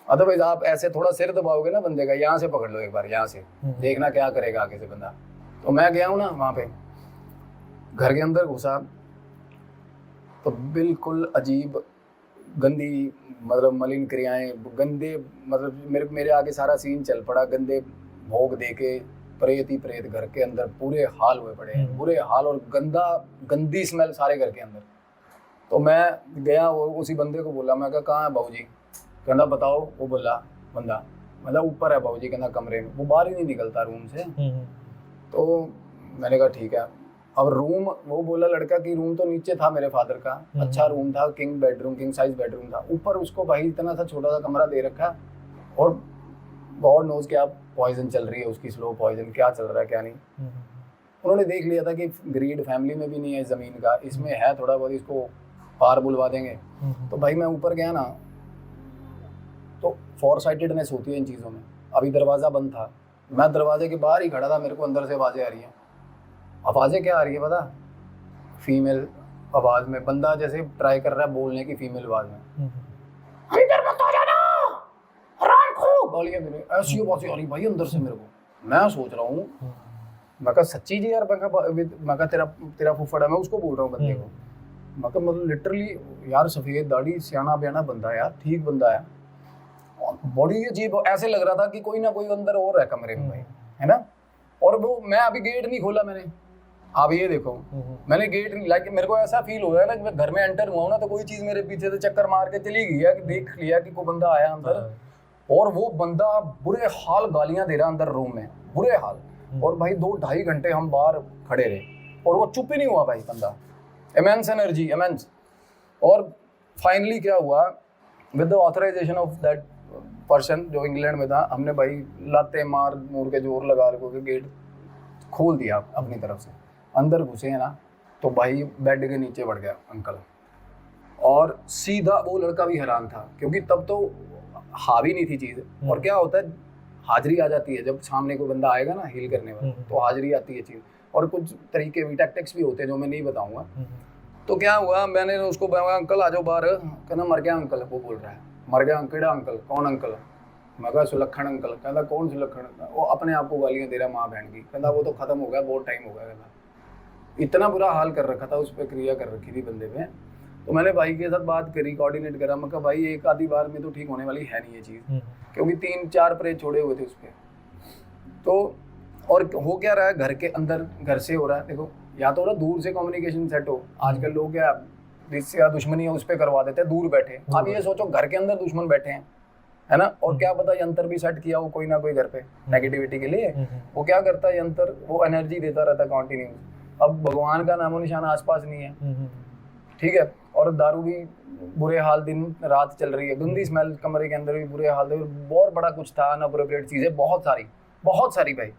अदरवाइज आप ऐसे थोड़ा सिर दबाओगे ना बंदे का, यहाँ से पकड़ लो एक बार, यहाँ से देखना क्या करेगा आगे से बंदा। तो मैं गया हूँ ना वहाँ पे, घर के अंदर घुसा तो बिल्कुल अजीब गंदी, मतलब मलिन क्रियाएं, गंदे, मतलब मेरे आगे सारा सीन चल पड़ा। गंदे भोग दे के प्रेत ही प्रेत घर के अंदर पूरे हाल हुए पड़े हैं, बुरे हाल, और गंदी स्मेल सारे घर के अंदर। तो मैं गया, वो उसी बंदे को बोला, मैं कहा कहाँ है बाबूजी, कहना बताओ। वो बोला बंदा, मतलब ऊपर है बाबूजी कहना कमरे में, वो बाहर ही नहीं निकलता रूम से। तो मैंने कहा ठीक है। अब रूम, वो बोला लड़का कि रूम तो नीचे था मेरे फादर का, अच्छा रूम था, किंग साइज बेडरूम था। ऊपर उसको भाई इतना सा छोटा सा कमरा दे रखा, और गॉड नोज क्या पॉइजन चल रही है उसकी, स्लो पॉइजन, क्या चल रहा है क्या नहीं। उन्होंने देख लिया था कि ग्रीड फैमिली में भी नहीं है ज़मीन का, इसमें है थोड़ा बहुत, इसको पार बुलवा देंगे। तो भाई मैं ऊपर गया ना, तो फॉर साइटेडनेस होती है इन चीज़ों में। अभी दरवाज़ा बंद था, मैं दरवाजे के बाहर ही खड़ा था, मेरे को अंदर से आवाज़ें आ रही हैं। आवाज़ें क्या आ रही है पता? फीमेल आवाज़ में, बंदा जैसे ट्राई कर रहा है बोलने की फीमेल आवाज़ में, इधर मत आ जाना, हराम खो, गालियाँ मेरे, ऐसी आवाज़ें आ रही भाई अंदर से मेरे को। मैं सोच रहा हूँ, मैं कहा सच्ची जी यार, मैं कहा तेरा फुफड़ा, मैं उसको बोल रहा हूँ बंदे को, मैं कहा मतलब लिटरली यार सफ़ेद दाढ़ी, सियाना बयाना बंदा यार, ठीक बंदा है, बड़ी अजीब, ऐसे लग रहा था कि कोई ना कोई अंदर और है कमरे में भाई, है ना। और वो मैं अभी गेट नहीं खोला मैंने, आप ये देखो, मैंने गेट लाइक मेरे को ऐसा फील हो रहा है ना कि मैं घर में एंटर हुआ हूं ना, तो कोई चीज मेरे पीछे से चक्कर मार के चली गई है, कि देख लिया कि कोई बंदा आया अंदर, और वो बंदा बुरे हाल गालियां दे रहा अंदर रूम में, बुरे हाल। और भाई 2-2.5 घंटे हम बाहर खड़े रहे, और वो चुप ही नहीं हुआ भाई बंदा, इमेंस एनर्जी, इमेंस। और फाइनली क्या हुआ, with the authorization of that person जो इंग्लैंड में था, हमने भाई लाते मार मूर के जोर लगा के गेट खोल दिया अपनी तरफ से। अंदर घुसे हैं ना, तो भाई बेड के नीचे बढ़ गया अंकल, और सीधा वो लड़का भी हैरान था, क्योंकि तब तो हावी नहीं थी चीज़। और क्या होता है, हाजिरी आ जाती है जब सामने कोई बंदा आएगा ना हील करने वाला, तो हाजिरी आती है चीज़। और कुछ तरीके भी टैक्टिक्स भी होते हैं जो मैं नहीं बताऊंगा। तो क्या हुआ, मैंने उसको बोला अंकल आ जाओ बाहर, कहना मर गया अंकल, वो बोल रहा है मर गया अंकल, अंकल कौन अंकल? मैं कहा सुलक्षण अंकल। कहता कौन सुलक्षण? वो अपने आप को गालियाँ दे रहा माँ बहन की। कहता वो तो खत्म हो गया, बहुत टाइम हो गया। कहता इतना बुरा हाल कर रखा था, उस पर क्रिया कर रखी थी बंदे पे। तो मैंने भाई के साथ बात करी, कोऑर्डिनेट करा, मैं कहा भाई एक आधी बार में तो ठीक होने वाली है नहीं ये चीज़, क्योंकि 3-4 प्रेत छोड़े हुए थे उस पर। तो और हो क्या रहा है, घर के अंदर घर से हो रहा है। देखो या तो दूर से कम्युनिकेशन सेट हो, आजकल लोग क्या जिससे दुश्मनी है उस पर करवा देते हैं दूर बैठे। अब ये सोचो घर के अंदर दुश्मन बैठे हैं, है ना, और क्या पता यंत्र भी सेट किया हो कोई ना कोई घर पे नेगेटिविटी के लिए। वो क्या करता है यंत्र, वो एनर्जी देता रहता है कंटिन्यू। अब भगवान का नामो निशान आसपास नहीं है, ठीक है, और दारू भी बुरे हाल, दिन रात चल रही है, गंदी स्मेल कमरे के अंदर भी बुरे हाल, बहुत बड़ा कुछ था, अनअप्रोप्रिएट चीजें बहुत सारी भाई।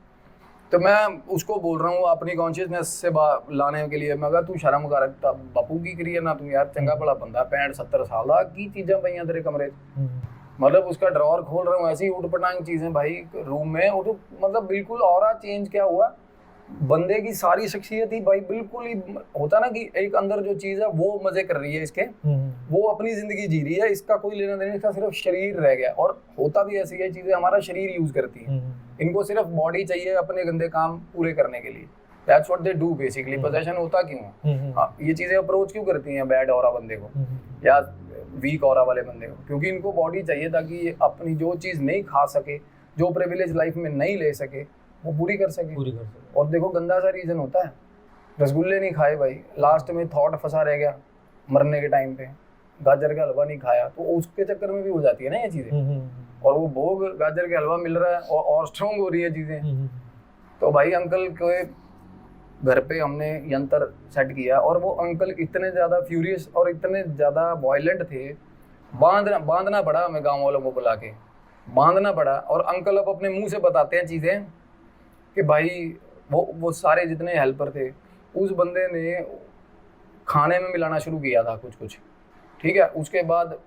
तो मैं उसको बोल रहा हूँ अपनी कॉन्शियसनेस से लाने के लिए, मैं कहा तू शर्म कर, बापू की करिए ना तू यार, चंगा भला बंदा 65-70 साल की चीज़ें पई तेरे कमरे, मतलब उसका ड्रॉर खोल रहा हूँ, ऐसी उठपटांग चीज़ें भाई रूम में, और मतलब बिल्कुल ऑरा चेंज क्या हुआ, बंदे की सारी शख्सियत ही भाई बिल्कुल ही होता ना कि एक अंदर जो चीज़ है वो मजे कर रही है इसके, वो अपनी जिंदगी जी रही है, इसका कोई लेना देना, इसका सिर्फ शरीर रह गया। और होता भी ऐसी है चीज़ें, हमारा शरीर यूज करती है, इनको सिर्फ बॉडी चाहिए अपने गंदे काम पूरे करने के लिए। That's what they do basically. Possession होता क्यों है? हाँ, ये चीज़ें अप्रोच क्यों करती हैं बैड ऑरा बंदे को या वीक ऑरा वाले बंदे को? क्योंकि इनको बॉडी चाहिए ताकि ये अपनी जो चीज़ नहीं खा सके, जो प्रिविलेज लाइफ में नहीं ले सके, वो पूरी कर सके। और देखो गंदा सा रीजन होता है, रसगुल्ले नहीं खाए भाई, लास्ट में थॉट फंसा रह गया मरने के टाइम पे, गाजर का हलवा नहीं खाया, तो उसके चक्कर में भी हो जाती है ना ये चीज़ें। और वो भोग गाजर के हलवा मिल रहा है और स्ट्रॉन्ग हो रही है चीज़ें। तो भाई अंकल के घर पे हमने यंत्र सेट किया, और वो अंकल इतने ज़्यादा फ्यूरियस और इतने ज़्यादा वायलेंट थे, बांधना पड़ा हमें, गाँव वालों को बुला के बांधना पड़ा। और अंकल अब अपने मुँह से बताते हैं चीज़ें कि भाई वो सारे जितने हेल्पर थे, उस बंदे ने खाने में मिलाना शुरू किया था कुछ, ठीक है। उसके बाद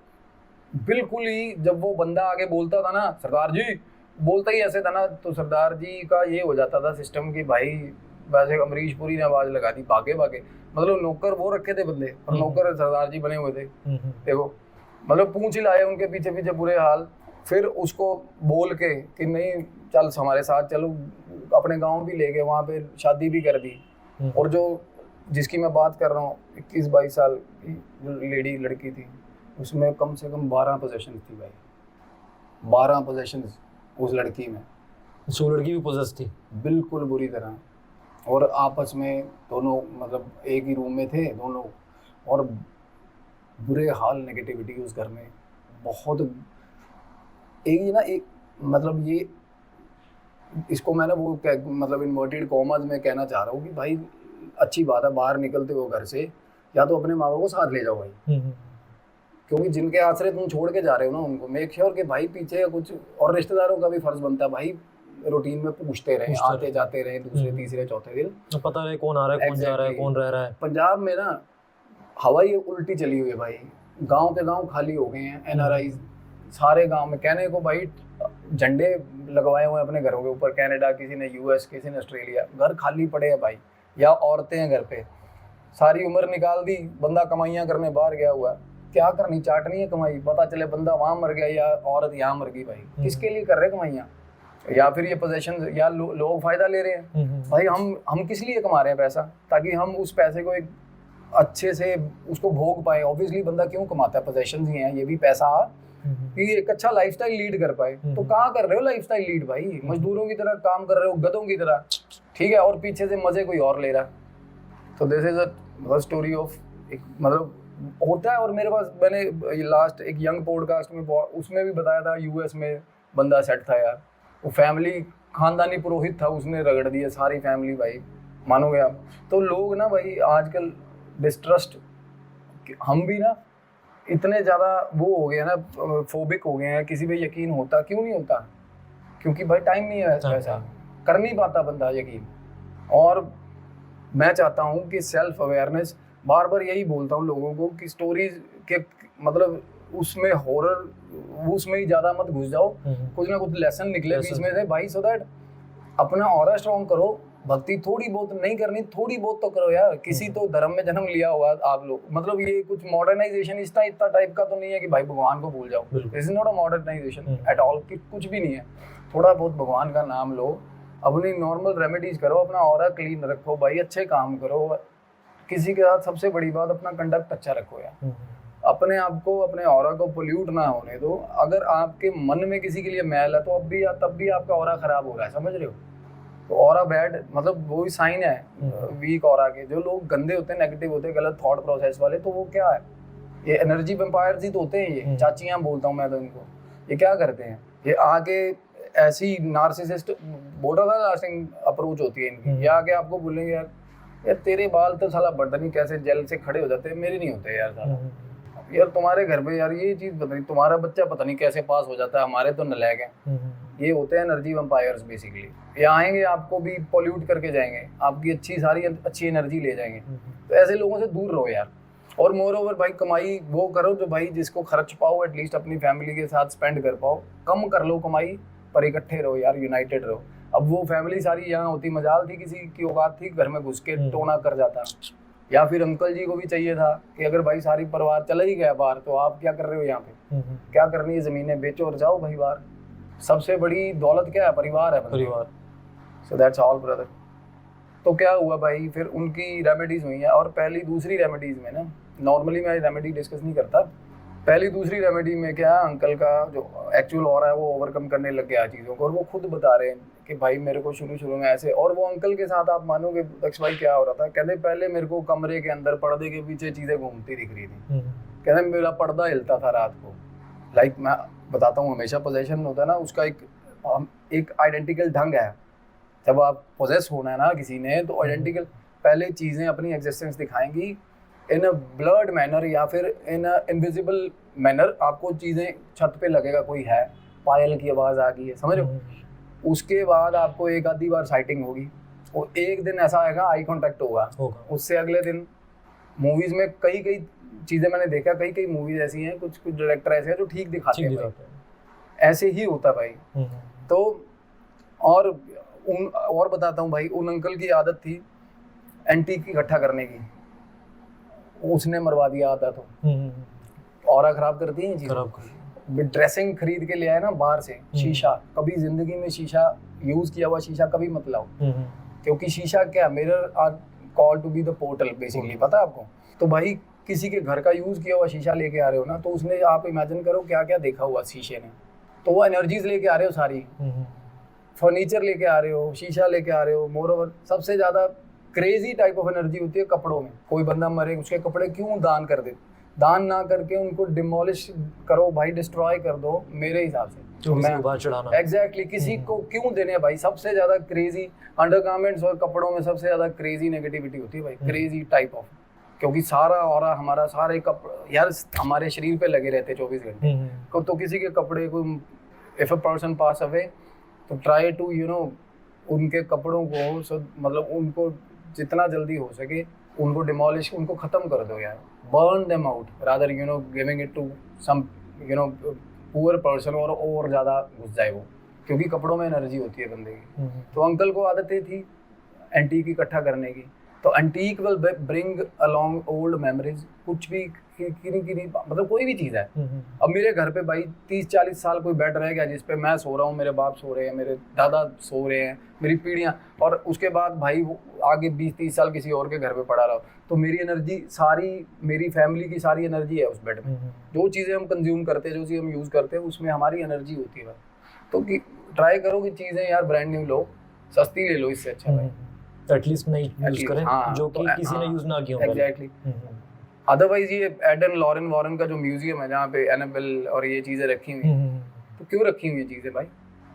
बिल्कुल ही जब वो बंदा आगे बोलता था ना, सरदार जी बोलता ही ऐसे था ना, तो सरदार जी का ये हो जाता था सिस्टम कि भाई वैसे अमरीश पुरी ने आवाज़ लगा दी, भागे मतलब नौकर वो रखे थे बंदे, और नौकर सरदार जी बने हुए थे। देखो मतलब पूंछ ही लाए उनके पीछे बुरे हाल। फिर उसको बोल के कि नहीं चल हमारे साथ चलो, अपने गांव भी ले गए, वहाँ पे शादी भी कर दी। और जो जिसकी मैं बात कर रहा हूँ 21-22 साल की लड़की थी, उसमें कम से कम 12 पोजेशन थी भाई, 12 पोजेशन उस लड़की में। वो लड़की भी पोजेस थी बिल्कुल बुरी तरह, और आपस में दोनों मतलब एक ही रूम में थे दोनों, और बुरे हाल नेगेटिविटी उस घर में बहुत। एक मतलब ये इसको मैं ना मतलब इन्वर्टेड कॉमर्स में कहना चाह रहा हूँ कि भाई अच्छी बात है, बाहर निकलते हो घर से या तो अपने माँ बाप को साथ ले जाओ भाई, क्योंकि जिनके आश्रय तुम छोड़ के जा रहे हो ना उनको मेक श्योर कि भाई पीछे कुछ, और रिश्तेदारों का भी फर्ज बनता है भाई रूटीन में पूछते रहे, आते जाते रहे दूसरे तीसरे चौथे दिन, तो पता रहे कौन आ रहा है, कौन जा रहा है, कौन रह रहा है। पंजाब में ना हवा ही उल्टी चली हुई है भाई, गांव के गांव खाली हो गए हैं, एनआरआई सारे गांव में, कहने को भाई झंडे लगवाए हुए हैं अपने घरों के ऊपर, कनाडा, किसी ने यूएस, किसी ने ऑस्ट्रेलिया, घर खाली पड़े हैं भाई, या औरतें हैं घर पे, सारी उम्र निकाल दी, बंदा कमाइयाँ करने बाहर गया हुआ, क्या करनी, चाटनी है कमाई, पता चले बंदा वहां मर गया या औरत यहाँ मर गई भाई, किसके लिए कर रहे कमाइयाँ, या फिर ये पोजीशन या लोग फायदा ले रहे हैं भाई, हम किस लिए कमा रहे हैं पैसा, ताकि हम उस पैसे को एक अच्छे से उसको भोग पाए। ऑब्वियसली बंदा क्यों कमाता है, पोजीशंस ही हैं, ये भी पैसा कि एक अच्छा लाइफस्टाइल लीड कर पाए। तो कहाँ कर रहे हो लाइफस्टाइल लीड भाई, मजदूरों की तरह काम कर रहे हो, गधों की तरह, ठीक है, और पीछे से मजे कोई और ले रहा है। तो this is a story of, मतलब होता है। और मेरे पास, मैंने लास्ट एक यंग पॉडकास्ट में उसमें भी बताया था, यूएस में बंदा सेट था यार, वो फैमिली खानदानी पुरोहित था, उसने रगड़ दिया सारी फैमिली भाई, मानोगे आप। तो लोग ना भाई आजकल डिस्ट्रस्ट, हम भी ना इतने ज़्यादा वो हो गए ना, फोबिक हो गए हैं, किसी पे यकीन होता क्यों नहीं होता, क्योंकि भाई टाइम नहीं है, ऐसा कर नहीं पाता बंदा यकीन। और मैं चाहता हूँ कि सेल्फ अवेयरनेस, बार बार यही बोलता हूँ लोगों को कि स्टोरीज के मतलब उसमें हॉरर उसमें ही ज़्यादा मत घुस जाओ, कुछ ना कुछ लेसन निकले बीच में से भाई, सो दैट अपना ऑरा स्ट्रॉन्ग करो। भक्ति थोड़ी बहुत नहीं करनी, थोड़ी बहुत तो करो यार, किसी तो धर्म में जन्म लिया हुआ आप लोग, मतलब ये कुछ मॉडर्नाइजेशन इतना टाइप का तो नहीं है कि भाई भगवान को भूल जाओ, this is not a modernization at all, कुछ भी नहीं है। थोड़ा बहुत भगवान का नाम लो, अपनी नॉर्मल रेमेडीज करो, अपना ऑरा क्लीन रखो भाई, अच्छे काम करो, किसी के साथ सबसे बड़ी बात अपना कंडक्ट अच्छा रखो यार, अपने आप को, अपने ऑरा को पोल्यूट ना होने दो। अगर आपके मन में किसी के लिए मैल है तो तब भी आपका ऑरा खराब हो रहा है, समझ रहे हो। तो ऑरा बैड मतलब वो ही साइन है वीक ऑरा के। जो लोग गंदे होते हैं, नेगेटिव होते हैं, गलत थॉट प्रोसेस वाले, तो वो क्या है, ये एनर्जी वैम्पायर्स ही तो होते हैं, ये चाचियां बोलता हूँ मैं तो इनको। ये क्या करते हैं, ये आके ऐसी नार्सिसिस्ट बोल रहा था, लास्टिंग अप्रोच होती है इनकी, ये आके आपको बोलेंगे यार तेरे बाल तो साला पता नहीं कैसे जेल से खड़े हो जाते हैं, मेरे नहीं होते यार साला, यार तुम्हारे घर पे यार ये चीज़ पता नहीं, तुम्हारा बच्चा पता नहीं कैसे पास हो जाता है, हमारे तो नलायक हैं। ये होते हैं एनर्जी वैम्पायर्स बेसिकली। ये आएंगे आपको भी पोल्यूट करके जाएंगे, आपकी सारी अच्छी एनर्जी ले जाएंगे। तो ऐसे लोगों से दूर रहो यार। और मोर ओवर भाई कमाई वो करो जो भाई जिसको खर्च पाओ, एटलीस्ट अपनी फैमिली के साथ स्पेंड कर पाओ। कम कर लो कमाई पर इकट्ठे रहो यार, यूनाइटेड रहो। अब वो फैमिली सारी यहाँ होती, मजाल थी किसी की औकात थी घर में घुस के टोना कर जाता, या फिर अंकल जी को भी चाहिए था कि अगर भाई सारी परिवार चला ही गया बाहर तो आप क्या कर रहे हो यहाँ पे, क्या करनी है, जमीनें बेचो और जाओ भाई बाहर। सबसे बड़ी दौलत क्या है, परिवार है, परिवार। So that's all brother. तो क्या हुआ भाई, फिर उनकी रेमेडीज हुई हैं। और पहली दूसरी रेमेडीज में ना, नॉर्मली मैं रेमेडी डिस्कस नहीं करता, पहली दूसरी रेमेडी में क्या, अंकल का जो एक्चुअल हो रहा है वो ओवरकम करने लग गया चीज़ों को, और वो खुद बता रहे हैं कि भाई मेरे को शुरू में ऐसे। और वो अंकल के साथ आप मानोगे दक्ष भाई क्या हो रहा था, कहते पहले मेरे को कमरे के अंदर पर्दे के पीछे चीज़ें घूमती दिख रही थी, कहते मेरा पर्दा हिलता था रात को। लाइक मैं बताता हूँ, हमेशा पोजेशन होता है ना, उसका एक आइडेंटिकल ढंग है। जब आप पोजेस होना है ना किसी ने, तो आइडेंटिकल पहले चीज़ें अपनी एग्जिस्टेंस दिखाएंगी इन अ ब्लर्ड मैनर या फिर इन अ इनविजिबल मैनर। आपको चीज़ें छत पे लगेगा कोई है, पायल की आवाज़ आ गई है, समझ रहे हो। उसके बाद आपको एक आधी बार साइटिंग होगी, और एक दिन ऐसा आएगा आई कॉन्टैक्ट होगा। उससे अगले दिन मूवीज़ में कई चीज़ें मैंने देखा, कई मूवीज़ ऐसी हैं, कुछ डायरेक्टर ऐसे हैं जो ठीक दिखाते हैं, ऐसे ही होता भाई। तो और बताता हूँ भाई, उन अंकल की आदत थी एंटीक इकट्ठा करने की, उसने मरवा दिया आता तो। ऑरा खराब करती है चीज़। ड्रेसिंग खरीद के ले आए ना बाहर से, शीशा, कभी जिंदगी में शीशा यूज किया हुआ शीशा कभी मत लाओ, क्योंकि शीशा क्या, mirror are called to be the portal basically, पता है आपको। तो भाई किसी के घर का यूज किया हुआ शीशा लेके आ रहे हो ना, तो उसने, आप इमेजिन करो क्या क्या देखा हुआ शीशे ने, तो वो एनर्जीज लेके आ रहे हो सारी, फर्नीचर लेके आ रहे हो, शीशा लेके आ रहे हो। मोर ओवर सबसे ज्यादा क्रेजी टाइप ऑफ एनर्जी होती है कपड़ों में। कोई बंदा मरे, उसके कपड़े क्यों दान कर दे, दान ना करके उनको डिमोलिश करो भाई, डिस्ट्रॉय कर दो मेरे हिसाब से। तो मैं बाहर चढ़ाना एग्जैक्टली किसी को क्यों देने भाई। सबसे ज्यादा क्रेजी अंडरगारमेंट्स और कपड़ों में सबसे ज्यादा क्रेजी नेगेटिविटी होती है भाई, क्रेजी टाइप ऑफ, क्योंकि सारा ऑरा हमारा, सारे कपड़े यार हमारे शरीर पे लगे रहते 24 घंटे। तो किसी के कपड़े को, if a person pass away तो ट्राई टू यू नो उनके कपड़ों को मतलब उनको जितना जल्दी हो सके उनको डिमोलिश, उनको खत्म कर दो यार, burn them out rather you know giving it to some you know poor person और ज़्यादा घुस जाए वो, क्योंकि कपड़ों में एनर्जी होती है बंदे की। तो अंकल को आदतें थी एंटीक इकट्ठा करने की, तो antique will bring along old memories, कुछ भी किन्हीं मतलब कोई भी चीज़ है। अब मेरे घर पे भाई 30-40 साल कोई बेड रह गया जिस पे मैं सो रहा हूँ, मेरे बाप सो रहे हैं, मेरे दादा सो रहे हैं, मेरी पीढ़ियाँ, और उसके बाद भाई वो आगे 20-30 साल किसी और के घर पे पड़ा रहा, तो मेरी एनर्जी सारी, मेरी फैमिली की सारी एनर्जी है उस बेड में। जो चीज़ें हम कंज्यूम करते हैं, जो चीज़ हम यूज़ करते हैं, उसमें हमारी एनर्जी होती है भाई। तो ट्राई करो कि चीज़ें यार ब्रांड न्यू लो, सस्ती ले लो, इससे अच्छा भाई एटलीस्ट नहीं यूज करें जो कि किसी ने यूज ना किया हो। एग्जैक्टली। अदरवाइज ये एडन लॉरेन वॉरेन का जो म्यूजियम है जहाँ पे एनाबेल और ये चीजें रखी हुई हैं, तो क्यों रखी हुई है चीजें भाई?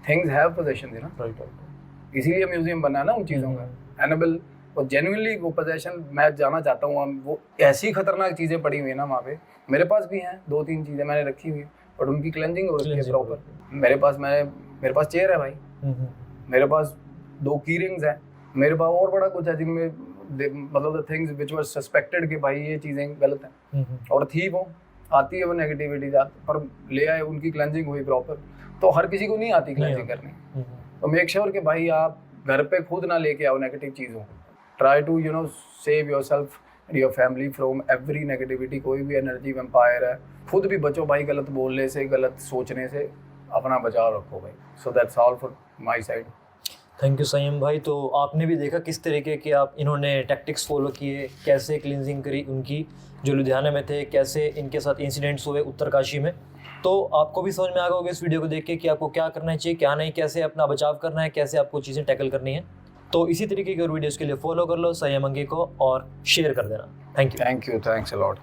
थिंग्स हैव पोजेशन है ना, राइट। इसीलिए म्यूजियम बना है ना उन चीजों का। एनाबेल वो जेन्युइनली वो पोजेशन मैं जाना चाहता हूँ। वो ऐसी खतरनाक चीजें पड़ी हुई है ना वहाँ पे, मेरे पास भी हैं 2-3 चीजें मैंने रखी हुई, बट उनकी क्लेंजिंग हो रही है प्रॉपर। मेरे पास चेयर है भाई, मेरे पास 2 की रिंग्स हैं, मेरे पास और बड़ा कुछ है जिनमें मतलब the things which were suspected कि भाई ये चीजें गलत हैं, और थी वो आती है वो नेगेटिविटी पर ले आए, उनकी क्लेंजिंग हुई प्रॉपर। तो हर किसी को नहीं आती क्लेंजिंग करनी, तो मेक श्योर कि भाई आप घर पे खुद ना लेके आओ नेगेटिव चीज़ों को। Try to you know save yourself and your family from every negativity. कोई भी एनर्जी वैम्पायर है, खुद भी बचो भाई गलत बोलने से, गलत सोचने से, अपना बचाव रखो भाई। So that's all for my side. Thank you संयम भाई। तो आपने भी देखा किस तरीके के आप इन्होंने टैक्टिक्स फॉलो किए, कैसे क्लींजिंग करी उनकी जो लुधियाना में थे, कैसे इनके साथ इंसिडेंट्स हुए उत्तरकाशी में। तो आपको भी समझ में आ गया होगा इस वीडियो को देख के कि आपको क्या करना चाहिए, क्या नहीं, कैसे अपना बचाव करना है, कैसे आपको चीज़ें टैकल करनी है। तो इसी तरीके के वीडियोज़ के लिए फॉलो कर लो संयम अंगी को और शेयर कर देना। Thank you. Thanks a lot.